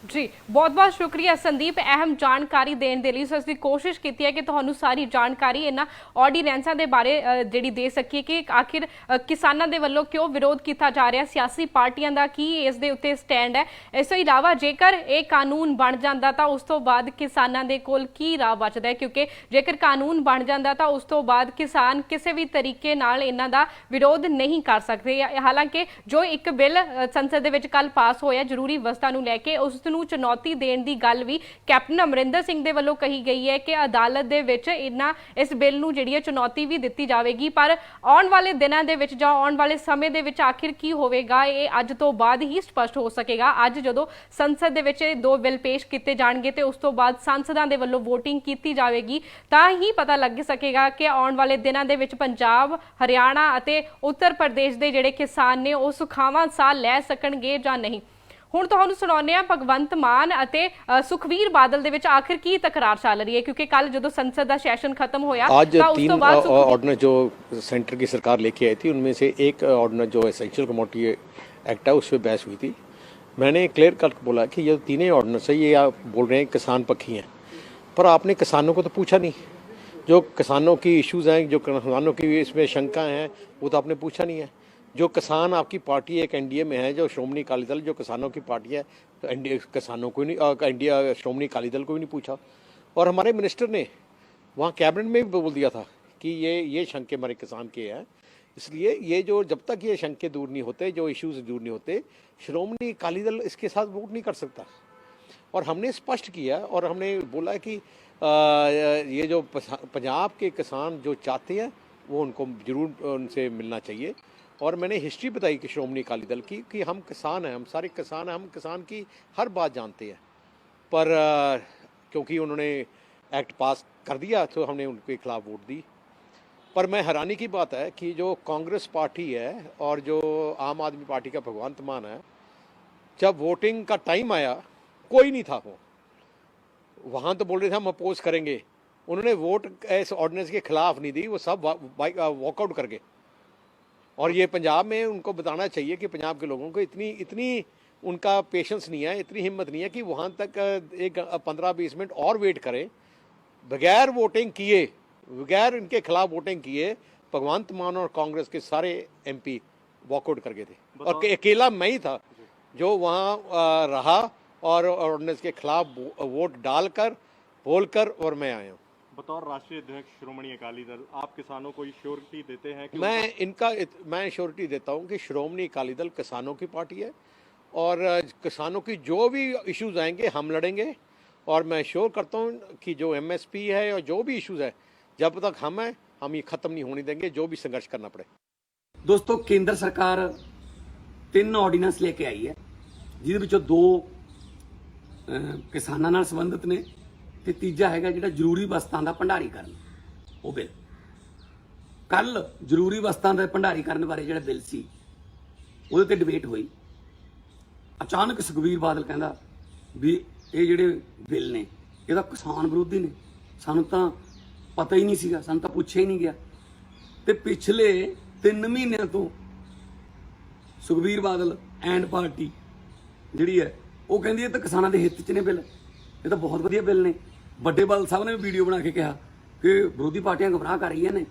ਜੀ, ਬਹੁਤ-ਬਹੁਤ ਸ਼ੁਕਰੀਆ ਸੰਦੀਪ ਅਹਿਮ ਜਾਣਕਾਰੀ ਦੇਣ ਦੇ ਲਈ। ਅਸੀਂ ਕੋਸ਼ਿਸ਼ ਕੀਤੀ ਹੈ ਕਿ ਤੁਹਾਨੂੰ ਸਾਰੀ ਜਾਣਕਾਰੀ ਇਹਨਾਂ ਆਰਡੀਨੈਂਸਾਂ ਦੇ ਬਾਰੇ ਜਿਹੜੀ ਦੇ ਸਕੀਏ ਕਿ ਆਖਿਰ ਕਿਸਾਨਾਂ ਦੇ ਵੱਲੋਂ ਕਿਉਂ ਵਿਰੋਧ ਕੀਤਾ ਜਾ ਰਿਹਾ, ਸਿਆਸੀ ਪਾਰਟੀਆਂ ਦਾ ਕੀ ਇਸ ਦੇ ਉੱਤੇ ਸਟੈਂਡ ਹੈ। ਇਸ ਤੋਂ ਇਲਾਵਾ ਜੇਕਰ ਇਹ ਕਾਨੂੰਨ ਬਣ ਜਾਂਦਾ ਤਾਂ ਉਸ ਤੋਂ ਬਾਅਦ ਕਿਸਾਨਾਂ ਦੇ ਕੋਲ ਕੀ ਰਾਹ ਬਚਦਾ ਹੈ, ਕਿਉਂਕਿ ਜੇਕਰ ਕਾਨੂੰਨ ਬਣ ਜਾਂਦਾ ਤਾਂ ਉਸ ਤੋਂ ਬਾਅਦ ਕਿਸਾਨ ਕਿਸੇ ਵੀ ਤਰੀਕੇ ਨਾਲ ਇਹਨਾਂ ਦਾ ਵਿਰੋਧ ਨਹੀਂ ਕਰ ਸਕਦੇ। ਹਾਲਾਂਕਿ ਜੋ ਇੱਕ ਬਿੱਲ ਸੰਸਦ ਦੇ ਵਿੱਚ ਕੱਲ ਪਾਸ ਹੋਇਆ ਜ਼ਰੂਰੀ ਵਸਤਾਂ ਨੂੰ ਲੈ ਕੇ, ਉਸ ਨੂੰ ਚੁਣੌਤੀ ਦੇਣ ਦੀ ਗੱਲ ਵੀ ਕੈਪਟਨ ਅਮਰਿੰਦਰ ਸਿੰਘ ਦੇ ਵੱਲੋਂ ਕਹੀ ਗਈ ਹੈ ਕਿ ਅਦਾਲਤ ਦੇ ਵਿੱਚ ਇਸ ਬਿੱਲ ਨੂੰ ਜਿਹੜੀ ਹੈ ਚੁਣੌਤੀ ਵੀ ਦਿੱਤੀ ਜਾਵੇਗੀ। ਪਰ ਆਉਣ ਵਾਲੇ ਦਿਨਾਂ ਦੇ ਵਿੱਚ ਜਾਂ ਆਉਣ ਵਾਲੇ ਸਮੇਂ ਦੇ ਵਿੱਚ ਆਖਿਰ ਕੀ ਹੋਵੇਗਾ ਇਹ ਅੱਜ ਤੋਂ ਬਾਅਦ ਹੀ ਸਪਸ਼ਟ ਹੋ ਸਕੇਗਾ। ਅੱਜ ਜਦੋਂ ਸੰਸਦ ਦੇ ਵਿੱਚ 2 ਬਿੱਲ ਪੇਸ਼ ਕੀਤੇ ਜਾਣਗੇ ਤੇ ਉਸ ਤੋਂ ਬਾਅਦ ਸੰਸਦਾਂ ਦੇ ਵੱਲੋਂ VOTING ਕੀਤੀ ਜਾਵੇਗੀ ਤਾਂ ਹੀ ਪਤਾ ਲੱਗ ਸਕੇਗਾ ਕਿ ਆਉਣ ਵਾਲੇ ਦਿਨਾਂ ਦੇ ਵਿੱਚ ਪੰਜਾਬ, ਹਰਿਆਣਾ ਅਤੇ ਉੱਤਰ ਪ੍ਰਦੇਸ਼ ਦੇ ਜਿਹੜੇ ਕਿਸਾਨ ਨੇ ਉਹ ਸੁਖਾਵਾਂ ਸਾਹ ਲੈ ਸਕਣਗੇ ਜਾਂ ਨਹੀਂ। ਹੁਣ ਤੁਹਾਨੂੰ ਸੁਣਾਉਂਦੇ ਹਾਂ ਭਗਵੰਤ ਮਾਨ ਅਤੇ ਸੁਖਵੀਰ ਬਾਦਲ ਦੇ ਵਿੱਚ ਆਖਿਰ ਕੀ ਤਕਰਾਰ ਚੱਲ ਰਹੀ ਹੈ, ਕਿਉਂਕਿ ਕੱਲ ਜਦੋਂ संसद का सेशन खत्म होया आज 3 ऑर्डिनेंस जो सेंटर की सरकार लेके आई थी उनमें से एक ऑर्डिनेंस जो एसेंशियल कमोडिटी एक्ट है उस पर बहस हुई थी। मैंने क्लियर कट बोला कि ये तीनों ऑर्डिनेंस है, ये आप बोल रहे हैं किसान पक्षी हैं, पर आपने किसानों को तो पूछा नहीं। जो किसानों की इश्यूज़ हैं, जो किसानों की इसमें शंकाएँ हैं, वो तो आपने पूछा नहीं है। जो किसान आपकी पार्टी एक एनडीए में है, जो श्रोमणी अकाली दल जो किसानों की पार्टी है, तो एनडीए किसानों को नहीं, श्रोमणी अकाली दल को भी नहीं पूछा। और हमारे मिनिस्टर ने वहाँ कैबिनेट में भी बोल दिया था कि ये शंके हमारे किसान के हैं, इसलिए ये जो जब तक ये शंके दूर नहीं होते, जो इश्यूज दूर नहीं होते, श्रोमणी अकाली दल इसके साथ वोट नहीं कर सकता। और हमने स्पष्ट किया और हमने बोला कि ये जो पंजाब के किसान जो चाहते हैं वो उनको जरूर उनसे मिलना चाहिए। और मैंने हिस्ट्री बताई कि श्रोमणी अकाली दल की कि हम किसान हैं, हम सारे किसान हैं, हम किसान की हर बात जानते हैं, पर क्योंकि उन्होंने एक्ट पास कर दिया तो हमने उनके खिलाफ वोट दी। पर मैं हैरानी की बात है कि जो कांग्रेस पार्टी है और जो आम आदमी पार्टी का भगवंत मान है, जब वोटिंग का टाइम आया कोई नहीं था। वो वहाँ तो बोल रहे थे हम अपोज करेंगे, उन्होंने वोट इस ऑर्डिनेंस के खिलाफ नहीं दी, वो सब वॉकआउट कर गए। और ये पंजाब में उनको बताना चाहिए कि पंजाब के लोगों को इतनी उनका पेशेंस नहीं है, इतनी हिम्मत नहीं है कि वहाँ तक एक 15-20 मिनट और वेट करें बगैर वोटिंग किए, बगैर इनके खिलाफ वोटिंग किए। भगवंत मान और कांग्रेस के सारे एमपी वॉकआउट कर गए थे और अकेला मैं ही था जो वहाँ रहा और ऑर्डिनेंस के खिलाफ वोट डालकर बोलकर और मैं आया हूँ। बतौर राष्ट्रीय अध्यक्ष श्रोमणी अकाली दल आप किसानों को श्योरिटी देते हैं कि मैं श्योरिटी देता हूँ कि श्रोमणी अकाली दल किसानों की पार्टी है और किसानों की जो भी इश्यूज आएंगे हम लड़ेंगे। और मैं श्योर करता हूँ कि जो एमएसपी है और जो भी इश्यूज है जब तक हम हैं हम ये खत्म नहीं होने देंगे, जो भी संघर्ष करना पड़े। दोस्तों, केंद्र सरकार 3 ऑर्ਡੀਨੈਂਸ लेके आई है, ਜਿਹਦੇ ਵਿੱਚੋਂ 2 ਕਿਸਾਨਾਂ ਨਾਲ ਸੰਬੰਧਿਤ ਨੇ ਤੇ ਤੀਜਾ ਹੈਗਾ ਜਿਹੜਾ ਜ਼ਰੂਰੀ ਵਸਤਾਂ ਦਾ ਭੰਡਾਰੀਕਰਨ। ਉਹ ਬਿੱਲ ਕੱਲ ਜ਼ਰੂਰੀ ਵਸਤਾਂ ਦੇ ਭੰਡਾਰੀਕਰਨ ਬਾਰੇ ਜਿਹੜਾ ਬਿੱਲ ਸੀ ਉਹਦੇ ਤੇ ਡਿਬੇਟ ਹੋਈ। ਅਚਾਨਕ ਸੁਖਬੀਰ ਬਾਦਲ ਕਹਿੰਦਾ ਵੀ ਇਹ ਜਿਹੜੇ ਬਿੱਲ ਨੇ ਇਹ ਤਾਂ ਕਿਸਾਨ ਵਿਰੋਧੀ ਨੇ, ਸਾਨੂੰ ਤਾਂ ਪਤਾ ਹੀ ਨਹੀਂ ਸੀਗਾ, ਸਾਨੂੰ ਤਾਂ ਪੁੱਛਿਆ ਹੀ ਨਹੀਂ ਗਿਆ। ਤੇ ਪਿਛਲੇ 3 ਮਹੀਨਿਆਂ ਤੋਂ ਸੁਖਬੀਰ ਬਾਦਲ ਐਂਡ ਪਾਰਟੀ ਜਿਹੜੀ ਹੈ ਉਹ ਕਹਿੰਦੀ ਇਹ ਤਾਂ ਕਿਸਾਨਾਂ ਦੇ ਹਿੱਤ 'ਚ ਨੇ ਬਿੱਲ, ਇਹ ਤਾਂ ਬਹੁਤ ਵਧੀਆ ਬਿੱਲ ਨੇ। ਵੱਡੇ ਬਾਦਲ ਸਾਹਿਬ ਨੇ ਵੀ ਵੀਡੀਓ ਬਣਾ ਕੇ ਕਿਹਾ ਕਿ ਵਿਰੋਧੀ ਪਾਰਟੀਆਂ ਗੁੰਮਰਾਹ ਕਰ ਰਹੀਆਂ ਨੇ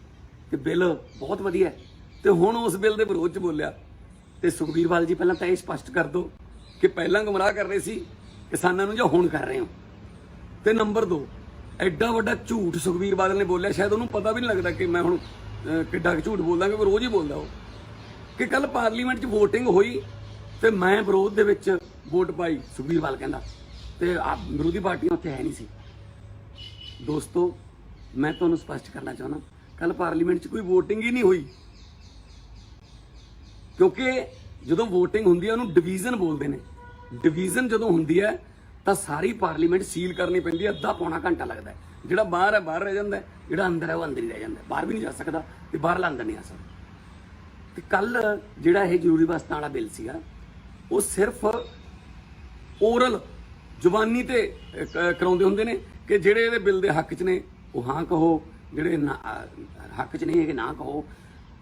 ਕਿ ਬਿੱਲ ਬਹੁਤ ਵਧੀਆ ਹੈ, ਤੇ ਹੁਣ ਉਸ ਬਿੱਲ ਦੇ ਵਿਰੋਧ 'ਚ ਬੋਲਿਆ। ਤੇ ਸੁਖਬੀਰ ਬਾਦਲ ਜੀ ਪਹਿਲਾਂ ਤਾਂ ਇਹ ਸਪਸ਼ਟ ਕਰ ਦਿਓ ਕਿ ਪਹਿਲਾਂ ਗੁੰਮਰਾਹ ਕਰ ਰਹੇ ਸੀ ਕਿਸਾਨਾਂ ਨੂੰ ਜਾਂ ਹੁਣ ਕਰ ਰਹੇ ਹੋ। ਤੇ ਨੰਬਰ 2, ਐਡਾ ਵੱਡਾ ਝੂਠ ਸੁਖਬੀਰ ਬਾਦਲ ਨੇ ਬੋਲਿਆ, ਸ਼ਾਇਦ ਉਹਨੂੰ ਪਤਾ ਵੀ ਨਹੀਂ ਲੱਗਦਾ ਕਿ ਮੈਂ ਹੁਣ ਕਿੱਡਾ ਝੂਠ ਬੋਲਦਾ, ਕਿ ਰੋਜ਼ ਹੀ ਬੋਲਦਾ ਉਹ, ਕਿ ਕੱਲ ਪਾਰਲੀਮੈਂਟ 'ਚ VOTING ਹੋਈ ਤੇ ਮੈਂ ਵਿਰੋਧ ਦੇ ਵਿੱਚ ਵੋਟ ਪਾਈ, ਸੁਖਬੀਰ ਬਾਦਲ ਕਹਿੰਦਾ, ਤੇ ਵਿਰੋਧੀ ਪਾਰਟੀਆਂ ਉੱਥੇ ਹੈ ਨਹੀਂ ਸੀ। ਦੋਸਤੋ, ਮੈਂ ਤੁਹਾਨੂੰ ਸਪਸ਼ਟ ਕਰਨਾ ਚਾਹੁੰਦਾ, ਕੱਲ ਪਾਰਲੀਮੈਂਟ 'ਚ ਕੋਈ VOTING ਹੀ ਨਹੀਂ ਹੋਈ, ਕਿਉਂਕਿ ਜਦੋਂ VOTING ਹੁੰਦੀ ਹੈ ਉਹਨੂੰ ਡਿਵੀਜ਼ਨ ਬੋਲਦੇ ਨੇ। ਡਿਵੀਜ਼ਨ ਜਦੋਂ ਹੁੰਦੀ ਹੈ ਤਾਂ ਸਾਰੀ ਪਾਰਲੀਮੈਂਟ ਸੀਲ ਕਰਨੀ ਪੈਂਦੀ ਹੈ, ਅੱਧਾ ਪੌਣਾ ਘੰਟਾ ਲੱਗਦਾ। ਜਿਹੜਾ ਬਾਹਰ ਹੈ ਬਾਹਰ ਰਹਿ ਜਾਂਦਾ, ਜਿਹੜਾ ਅੰਦਰ ਹੈ ਉਹ ਅੰਦਰ ਹੀ ਰਹਿ ਜਾਂਦਾ, ਬਾਹਰ ਵੀ ਨਹੀਂ ਜਾ ਸਕਦਾ ਤੇ ਬਾਹਰਲਾ ਅੰਦਰ ਨਹੀਂ ਆ ਸਕਦਾ। ਤੇ ਕੱਲ ਜਿਹੜਾ ਇਹ ਜ਼ਰੂਰੀ ਵਸਤਾਂ ਵਾਲਾ ਬਿੱਲ ਸੀਗਾ ਉਹ ਸਿਰਫ ਓਰਲ ਜ਼ੁਬਾਨੀ ਤੇ ਕਰਾਉਂਦੇ ਹੁੰਦੇ ਨੇ ਕਿ ਜਿਹੜੇ ਇਹਦੇ ਬਿੱਲ ਦੇ ਹੱਕ 'ਚ ਨੇ ਉਹ ਹਾਂ ਕਹੋ, ਜਿਹੜੇ ਹੱਕ 'ਚ ਨਹੀਂ ਹੈਗੇ ਨਾ ਕਹੋ।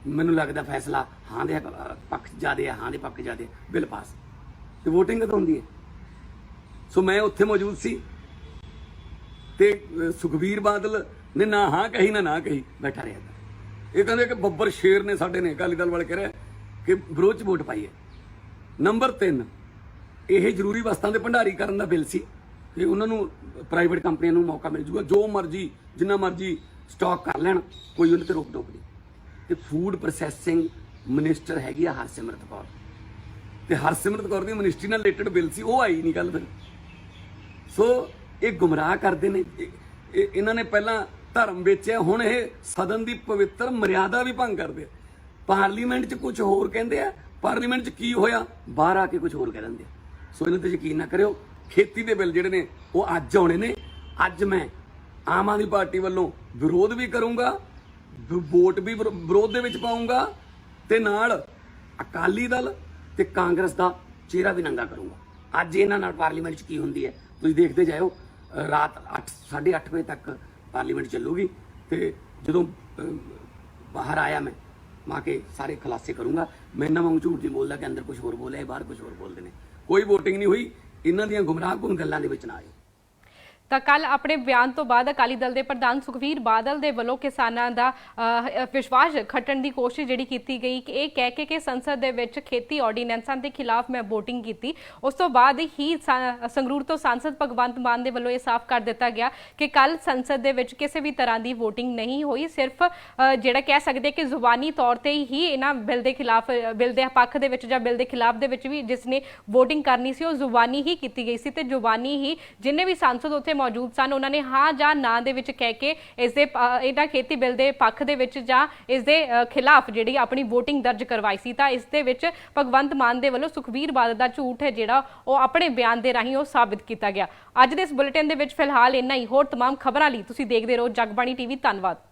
ਮੈਨੂੰ ਲੱਗਦਾ ਫੈਸਲਾ ਹਾਂ ਦੇ ਪੱਖ ਜ਼ਿਆਦੇ ਆ, ਹਾਂ ਦੇ ਪੱਖ ਜ਼ਿਆਦੇ, ਬਿੱਲ ਪਾਸ। ਤੇ VOTING ਕਦੋਂ ਹੁੰਦੀ ਹੈ? ਸੋ ਮੈਂ ਉੱਥੇ ਮੌਜੂਦ ਸੀ ਤੇ ਸੁਖਬੀਰ ਬਾਦਲ ਨੇ ਨਾ ਹਾਂ ਕਹੀ ਨਾ ਕਹੀ, ਬੈਠਾ ਰਿਹਾ। ਇਹ ਕਹਿੰਦੇ ਕਿ ਬੱਬਰ ਸ਼ੇਰ ਨੇ ਸਾਡੇ ਨੇ, ਅਕਾਲੀ ਦਲ ਵਾਲੇ ਕਹਿ ਰਹੇ ਕਿ ਵਿਰੋਧ 'ਚ ਵੋਟ ਪਾਈ ਹੈ। ਨੰਬਰ 3, ਇਹ ਜ਼ਰੂਰੀ ਵਸਤਾਂ ਦੇ ਭੰਡਾਰੀਕਰਨ ਦਾ ਬਿੱਲ ਸੀ ਕਿ ਉਹਨਾਂ ਨੂੰ ਪ੍ਰਾਈਵੇਟ ਕੰਪਨੀਆਂ ਨੂੰ ਮੌਕਾ ਮਿਲ ਜੂਗਾ, ਜੋ ਮਰਜ਼ੀ ਜਿੰਨਾ ਮਰਜ਼ੀ ਸਟਾਕ ਕਰ ਲੈਣ, ਕੋਈ ਉਹਨਾਂ ਤੇ ਰੋਕ ਟੋਕ ਨਹੀਂ। ਤੇ ਫੂਡ ਪ੍ਰੋਸੈਸਿੰਗ ਮਿਨਿਸਟਰ ਹੈਗੀ ਆ ਹਰਸਿਮਰਤ ਕੌਰ, ਤੇ ਹਰਸਿਮਰਤ ਕੌਰ ਦੀ ਮਿਨਿਸਟਰੀ ਨਾਲ ਰਿਲੇਟਡ ਬਿੱਲ ਸੀ, ਉਹ ਆਈ ਨਹੀਂ ਕੱਲ। ਫਿਰ ਸੋ ਇਹ ਗੁੰਮਰਾਹ ਕਰਦੇ ਨੇ। ਇਹਨਾਂ ਨੇ ਪਹਿਲਾਂ ਧਰਮ ਵੇਚਿਆ, ਹੁਣ ਇਹ ਸਦਨ ਦੀ ਪਵਿੱਤਰ ਮਰਿਆਦਾ ਵੀ ਭੰਗ ਕਰਦੇ ਆ। ਪਾਰਲੀਮੈਂਟ 'ਚ ਕੁਝ ਹੋਰ ਕਹਿੰਦੇ ਆ, ਪਾਰਲੀਮੈਂਟ 'ਚ ਕੀ ਹੋਇਆ ਬਾਹਰ ਆ ਕੇ ਕੁਝ ਹੋਰ ਕਹਿ ਦਿੰਦੇ ਆ। ਸੋ ਇਹਨਾਂ ਤੇ ਯਕੀਨ ਨਾ ਕਰਿਓ। ਖੇਤੀ ਦੇ ਬਿੱਲ ਜਿਹੜੇ ਨੇ ਉਹ ਅੱਜ ਆਉਣੇ ਨੇ। ਅੱਜ ਮੈਂ ਆਮ ਆਦਮੀ ਪਾਰਟੀ ਵੱਲੋਂ ਵਿਰੋਧ ਵੀ ਕਰੂੰਗਾ, ਵੋਟ ਵੀ ਵਿਰੋਧ ਦੇ ਵਿੱਚ ਪਾਉਂਗਾ, ਤੇ ਨਾਲ ਅਕਾਲੀ ਦਲ ਤੇ ਕਾਂਗਰਸ ਦਾ ਚਿਹਰਾ ਵੀ ਨੰਗਾ ਕਰੂੰਗਾ। ਅੱਜ ਇਹਨਾਂ ਨਾਲ ਪਾਰਲੀਮੈਂਟ 'ਚ ਕੀ ਹੁੰਦੀ ਹੈ ਤੁਸੀਂ ਦੇਖਦੇ ਜਾਇਓ। ਰਾਤ 8:30 ਵਜੇ ਤੱਕ ਪਾਰਲੀਮੈਂਟ ਚੱਲੂਗੀ, ਤੇ ਜਦੋਂ ਬਾਹਰ ਆਇਆ ਮੈਂ ਆ ਕੇ ਸਾਰੇ ਖੁਲਾਸੇ ਕਰੂੰਗਾ। ਮੈਂ ਇਹਨਾਂ ਵਾਂਗ ਝੂਠ ਨਹੀਂ ਬੋਲਦਾ ਕਿ ਅੰਦਰ ਕੁਝ ਹੋਰ ਬੋਲਿਆ, ਬਾਹਰ ਕੁਝ ਹੋਰ ਬੋਲਦੇ ਨੇ। ਕੋਈ ਵੋਟਿੰਗ ਨਹੀਂ ਹੋਈ, ਇਹਨਾਂ ਦੀਆਂ ਗੁੰਮਰਾਹਕੁਨ ਗੱਲਾਂ ਦੇ ਵਿੱਚ ਨਾ ਆਇਓ। ਤਾਂ ਕੱਲ ਆਪਣੇ ਬਿਆਨ ਤੋਂ ਬਾਅਦ ਅਕਾਲੀ ਦਲ ਦੇ ਪ੍ਰਧਾਨ ਸੁਖਬੀਰ ਬਾਦਲ ਦੇ ਵੱਲੋਂ ਕਿਸਾਨਾਂ ਦਾ ਵਿਸ਼ਵਾਸ ਖੱਟਣ ਦੀ ਕੋਸ਼ਿਸ਼ ਜਿਹੜੀ ਕੀਤੀ ਗਈ ਕਿ ਇਹ ਕਹਿ ਕੇ ਕਿ ਸੰਸਦ ਦੇ ਵਿੱਚ ਖੇਤੀ ਆਰਡੀਨੈਂਸਾਂ ਦੇ ਖਿਲਾਫ ਮੈਂ VOTING ਕੀਤੀ। ਉਸ ਤੋਂ ਬਾਅਦ ਹੀ ਸੰਗਰੂਰ ਤੋਂ ਸਾਂਸਦ ਭਗਵੰਤ ਮਾਨ ਦੇ ਵੱਲੋਂ ਇਹ ਸਾਫ਼ ਕਰ ਦਿੱਤਾ ਗਿਆ ਕਿ ਕੱਲ ਸੰਸਦ ਦੇ ਵਿੱਚ ਕਿਸੇ ਵੀ ਤਰ੍ਹਾਂ ਦੀ VOTING ਨਹੀਂ ਹੋਈ। ਸਿਰਫ ਜਿਹੜਾ ਕਹਿ ਸਕਦੇ ਕਿ ਜ਼ੁਬਾਨੀ ਤੌਰ ਤੇ ਹੀ ਇਹਨਾਂ ਬਿੱਲ ਦੇ ਖਿਲਾਫ, ਬਿੱਲ ਦੇ ਪੱਖ ਦੇ ਵਿੱਚ ਜਾਂ ਬਿੱਲ ਦੇ ਖਿਲਾਫ ਦੇ ਵਿੱਚ ਵੀ ਜਿਸ ਨੇ VOTING ਕਰਨੀ ਸੀ ਉਹ ਜ਼ੁਬਾਨੀ ਹੀ ਕੀਤੀ ਗਈ ਸੀ, ਤੇ ਜ਼ੁਬਾਨੀ ਹੀ ਜਿੰਨੇ ਵੀ ਸਾਂਸਦ ਉੱਥੇ ਮੌਜੂਦ ਸਨ ਉਹਨਾਂ ਨੇ ਹਾਂ ਜਾਂ ਨਾ ਦੇ ਵਿੱਚ ਕਹਿ ਕੇ ਇਸ ਦੇ ਇਹਨਾਂ ਖੇਤੀ ਬਿੱਲ ਦੇ ਪੱਖ ਦੇ ਵਿੱਚ ਜਾਂ ਇਸ ਦੇ ਖਿਲਾਫ ਜਿਹੜੀ ਆਪਣੀ VOTING ਦਰਜ ਕਰਵਾਈ ਸੀ। ਤਾਂ ਇਸ ਦੇ ਵਿੱਚ ਭਗਵੰਤ ਮਾਨ ਦੇ ਵੱਲੋਂ ਸੁਖਬੀਰ ਬਾਦਲ ਦਾ ਝੂਠ ਹੈ ਜਿਹੜਾ ਉਹ ਆਪਣੇ ਬਿਆਨ ਦੇ ਰਾਹੀਂ ਉਹ ਸਾਬਿਤ ਕੀਤਾ ਗਿਆ। ਅੱਜ ਦੇ ਇਸ ਬੁਲੇਟਿਨ ਦੇ ਵਿੱਚ ਫਿਲਹਾਲ ਇੰਨਾ ਹੀ। ਹੋਰ तमाम ਖਬਰਾਂ ਲਈ ਤੁਸੀਂ ਦੇਖਦੇ ਰਹੋ ਜਗਬਾਣੀ TV। ਧੰਨਵਾਦ।